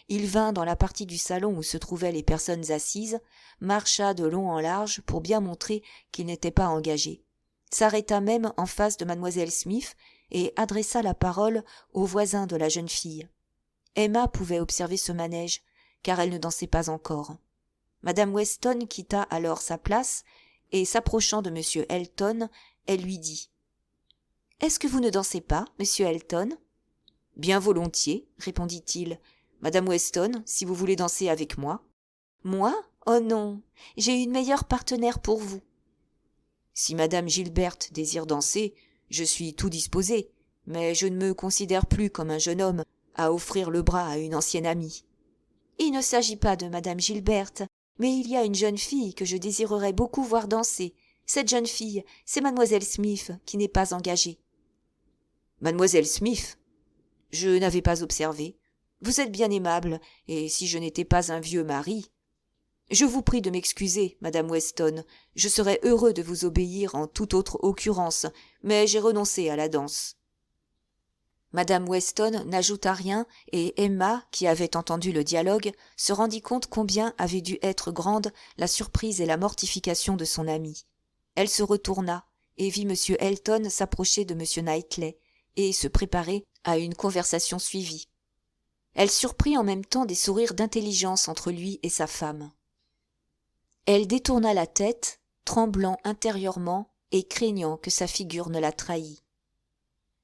Il vint dans la partie du salon où se trouvaient les personnes assises, marcha de long en large pour bien montrer qu'il n'était pas engagé, s'arrêta même en face de mademoiselle Smith et adressa la parole au voisin de la jeune fille. Emma pouvait observer ce manège, car elle ne dansait pas encore. Madame Weston quitta alors sa place, et s'approchant de M. Elton, elle lui dit « Est-ce que vous ne dansez pas, monsieur Elton ?»« Bien volontiers, répondit-il. Madame Weston, si vous voulez danser avec moi. »« Moi ? Oh non, j'ai une meilleure partenaire pour vous. »« Si madame Gilberte désire danser, je suis tout disposé, mais je ne me considère plus comme un jeune homme à offrir le bras à une ancienne amie. »« Il ne s'agit pas de madame Gilberte, mais il y a une jeune fille que je désirerais beaucoup voir danser. Cette jeune fille, c'est mademoiselle Smith qui n'est pas engagée. »« Mademoiselle Smith ? Je n'avais pas observé. Vous êtes bien aimable, et si je n'étais pas un vieux mari... Je vous prie de m'excuser, madame Weston, je serais heureux de vous obéir en toute autre occurrence, mais j'ai renoncé à la danse. » Madame Weston n'ajouta rien, et Emma, qui avait entendu le dialogue, se rendit compte combien avait dû être grande la surprise et la mortification de son amie. Elle se retourna, et vit M. Elton s'approcher de M. Knightley, et se préparer à une conversation suivie. Elle surprit en même temps des sourires d'intelligence entre lui et sa femme. Elle détourna la tête, tremblant intérieurement et craignant que sa figure ne la trahît.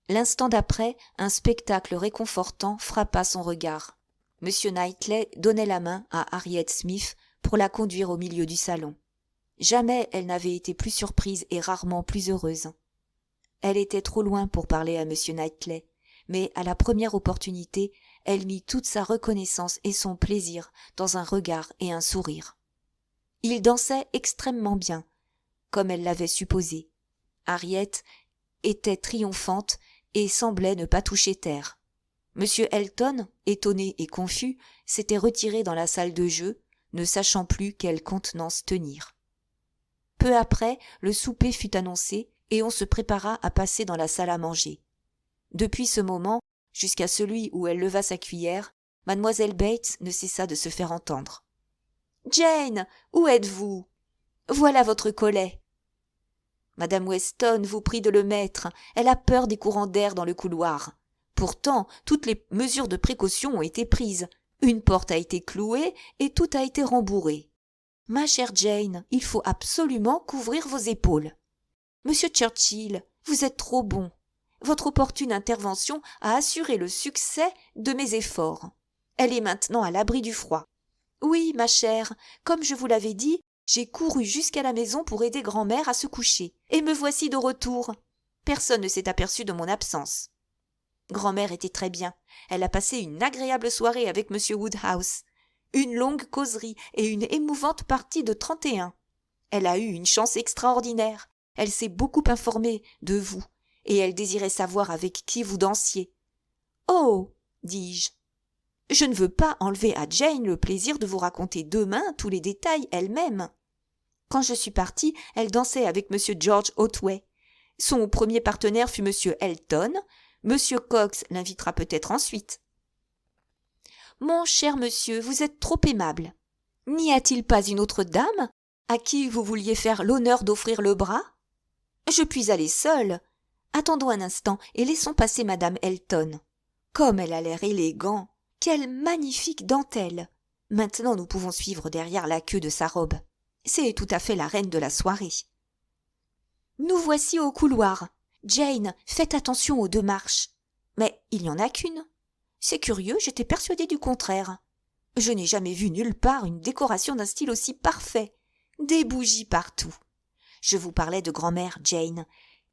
L'instant d'après, un spectacle réconfortant frappa son regard. M. Knightley donnait la main à Harriet Smith pour la conduire au milieu du salon. Jamais elle n'avait été plus surprise et rarement plus heureuse. Elle était trop loin pour parler à M. Knightley, mais à la première opportunité, elle mit toute sa reconnaissance et son plaisir dans un regard et un sourire. Il dansait extrêmement bien, comme elle l'avait supposé. Harriet était triomphante et semblait ne pas toucher terre. M. Elton, étonné et confus, s'était retiré dans la salle de jeu, ne sachant plus quelle contenance tenir. Peu après, le souper fut annoncé et on se prépara à passer dans la salle à manger. Depuis ce moment, jusqu'à celui où elle leva sa cuillère, mademoiselle Bates ne cessa de se faire entendre. « Jane, où êtes-vous ? Voilà votre collet. » Madame Weston vous prie de le mettre, elle a peur des courants d'air dans le couloir. Pourtant, toutes les mesures de précaution ont été prises. Une porte a été clouée et tout a été rembourré. Ma chère Jane, il faut absolument couvrir vos épaules. Monsieur Churchill, vous êtes trop bon. Votre opportune intervention a assuré le succès de mes efforts. Elle est maintenant à l'abri du froid. Oui, ma chère, comme je vous l'avais dit, j'ai couru jusqu'à la maison pour aider grand-mère à se coucher, et me voici de retour. Personne ne s'est aperçu de mon absence. Grand-mère était très bien. Elle a passé une agréable soirée avec M. Woodhouse. Une longue causerie et une émouvante partie de 31. Elle a eu une chance extraordinaire. Elle s'est beaucoup informée de vous, et elle désirait savoir avec qui vous dansiez. « Oh !» dis-je. « Je ne veux pas enlever à Jane le plaisir de vous raconter demain tous les détails elle-même. Quand je suis partie, elle dansait avec M. George Otway. Son premier partenaire fut M. Elton. M. Cox l'invitera peut-être ensuite. »« Mon cher monsieur, vous êtes trop aimable. N'y a-t-il pas une autre dame à qui vous vouliez faire l'honneur d'offrir le bras ? Je puis aller seule. Attendons un instant et laissons passer madame Elton. Comme elle a l'air élégant. Quelle magnifique dentelle. Maintenant nous pouvons suivre derrière la queue de sa robe. C'est tout à fait la reine de la soirée. Nous voici au couloir. Jane, faites attention aux 2 marches. Mais il n'y en a qu'une. C'est curieux, j'étais persuadée du contraire. Je n'ai jamais vu nulle part une décoration d'un style aussi parfait. Des bougies partout. Je vous parlais de grand-mère, Jane.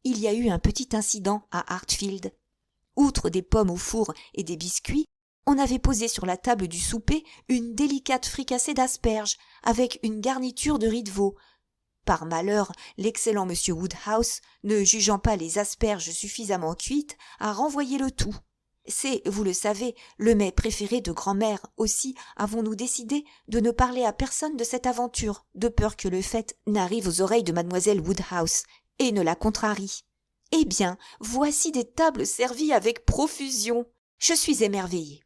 Il y a eu un petit incident à Hartfield. Outre des pommes au four et des biscuits, on avait posé sur la table du souper une délicate fricassée d'asperges avec une garniture de riz de veau. Par malheur, l'excellent M. Woodhouse, ne jugeant pas les asperges suffisamment cuites, a renvoyé le tout. C'est, vous le savez, le mets préféré de grand-mère. Aussi avons-nous décidé de ne parler à personne de cette aventure, de peur que le fait n'arrive aux oreilles de mademoiselle Woodhouse et ne la contrarie. Eh bien, voici des tables servies avec profusion. Je suis émerveillée.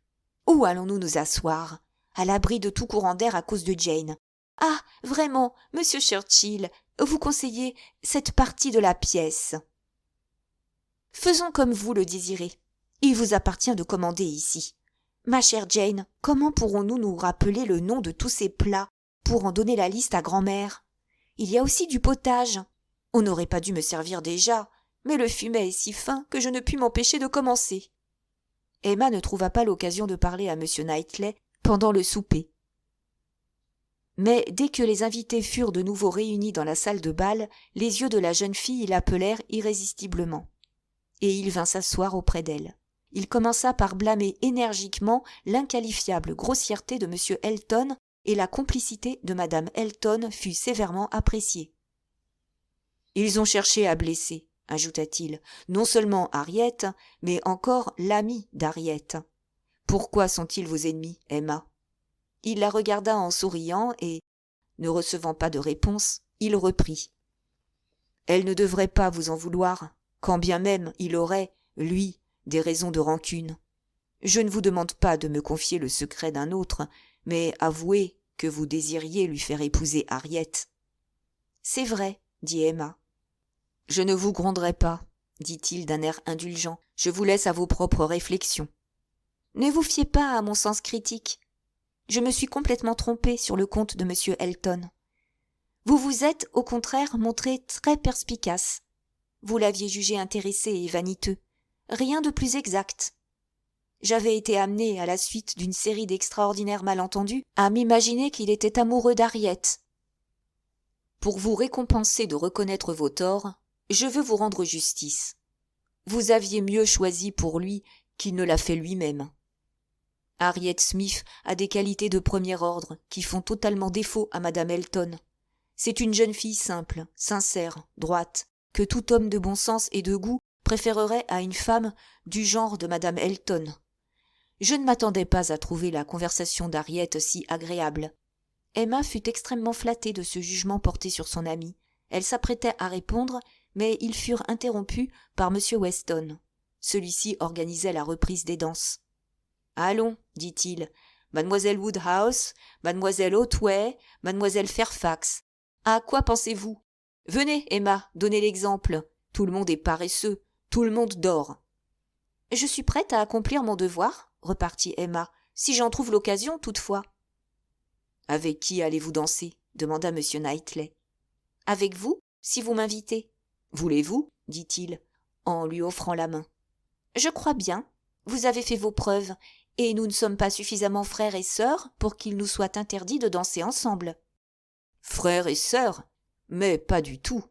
Où allons-nous nous asseoir? À l'abri de tout courant d'air à cause de Jane. Ah, vraiment, monsieur Churchill, vous conseillez cette partie de la pièce. Faisons comme vous le désirez. Il vous appartient de commander ici. Ma chère Jane, comment pourrons-nous nous rappeler le nom de tous ces plats pour en donner la liste à grand-mère? Il y a aussi du potage. On n'aurait pas dû me servir déjà, mais le fumet est si fin que je ne puis m'empêcher de commencer. Emma ne trouva pas l'occasion de parler à M. Knightley pendant le souper. Mais dès que les invités furent de nouveau réunis dans la salle de bal, les yeux de la jeune fille l'appelèrent irrésistiblement. Et il vint s'asseoir auprès d'elle. Il commença par blâmer énergiquement l'inqualifiable grossièreté de M. Elton, et la complicité de Mme Elton fut sévèrement appréciée. « Ils ont cherché à blesser, » ajouta-t-il, « non seulement Harriet, mais encore l'ami d'Harriet. Pourquoi sont-ils vos ennemis, Emma ?» Il la regarda en souriant et, ne recevant pas de réponse, il reprit. « Elle ne devrait pas vous en vouloir, quand bien même il aurait, lui, des raisons de rancune. Je ne vous demande pas de me confier le secret d'un autre, mais avouez que vous désiriez lui faire épouser Harriet. »« C'est vrai, » dit Emma. « Je ne vous gronderai pas, » dit-il d'un air indulgent. « Je vous laisse à vos propres réflexions. »« Ne vous fiez pas à mon sens critique. Je me suis complètement trompée sur le compte de M. Elton. Vous vous êtes, au contraire, montré très perspicace. Vous l'aviez jugé intéressé et vaniteux. Rien de plus exact. J'avais été amenée, à la suite d'une série d'extraordinaires malentendus, à m'imaginer qu'il était amoureux d'Harriet. Pour vous récompenser de reconnaître vos torts, je veux vous rendre justice. Vous aviez mieux choisi pour lui qu'il ne l'a fait lui-même. Harriet Smith a des qualités de premier ordre qui font totalement défaut à Madame Elton. C'est une jeune fille simple, sincère, droite, que tout homme de bon sens et de goût préférerait à une femme du genre de Madame Elton. Je ne m'attendais pas à trouver la conversation d'Harriet si agréable. Emma fut extrêmement flattée de ce jugement porté sur son amie. Elle s'apprêtait à répondre, mais ils furent interrompus par M. Weston. Celui-ci organisait la reprise des danses. « Allons, dit-il, mademoiselle Woodhouse, mademoiselle Otway, mademoiselle Fairfax. À quoi pensez-vous? Venez, Emma, donnez l'exemple. Tout le monde est paresseux, tout le monde dort. »« Je suis prête à accomplir mon devoir, » repartit Emma, « si j'en trouve l'occasion, toutefois. »« Avec qui allez-vous danser ?» demanda M. Knightley. « Avec vous, si vous m'invitez. »« Voulez-vous ?» dit-il, en lui offrant la main. « Je crois bien. Vous avez fait vos preuves, et nous ne sommes pas suffisamment frères et sœurs pour qu'il nous soit interdit de danser ensemble. »« Frères et sœurs? Mais pas du tout,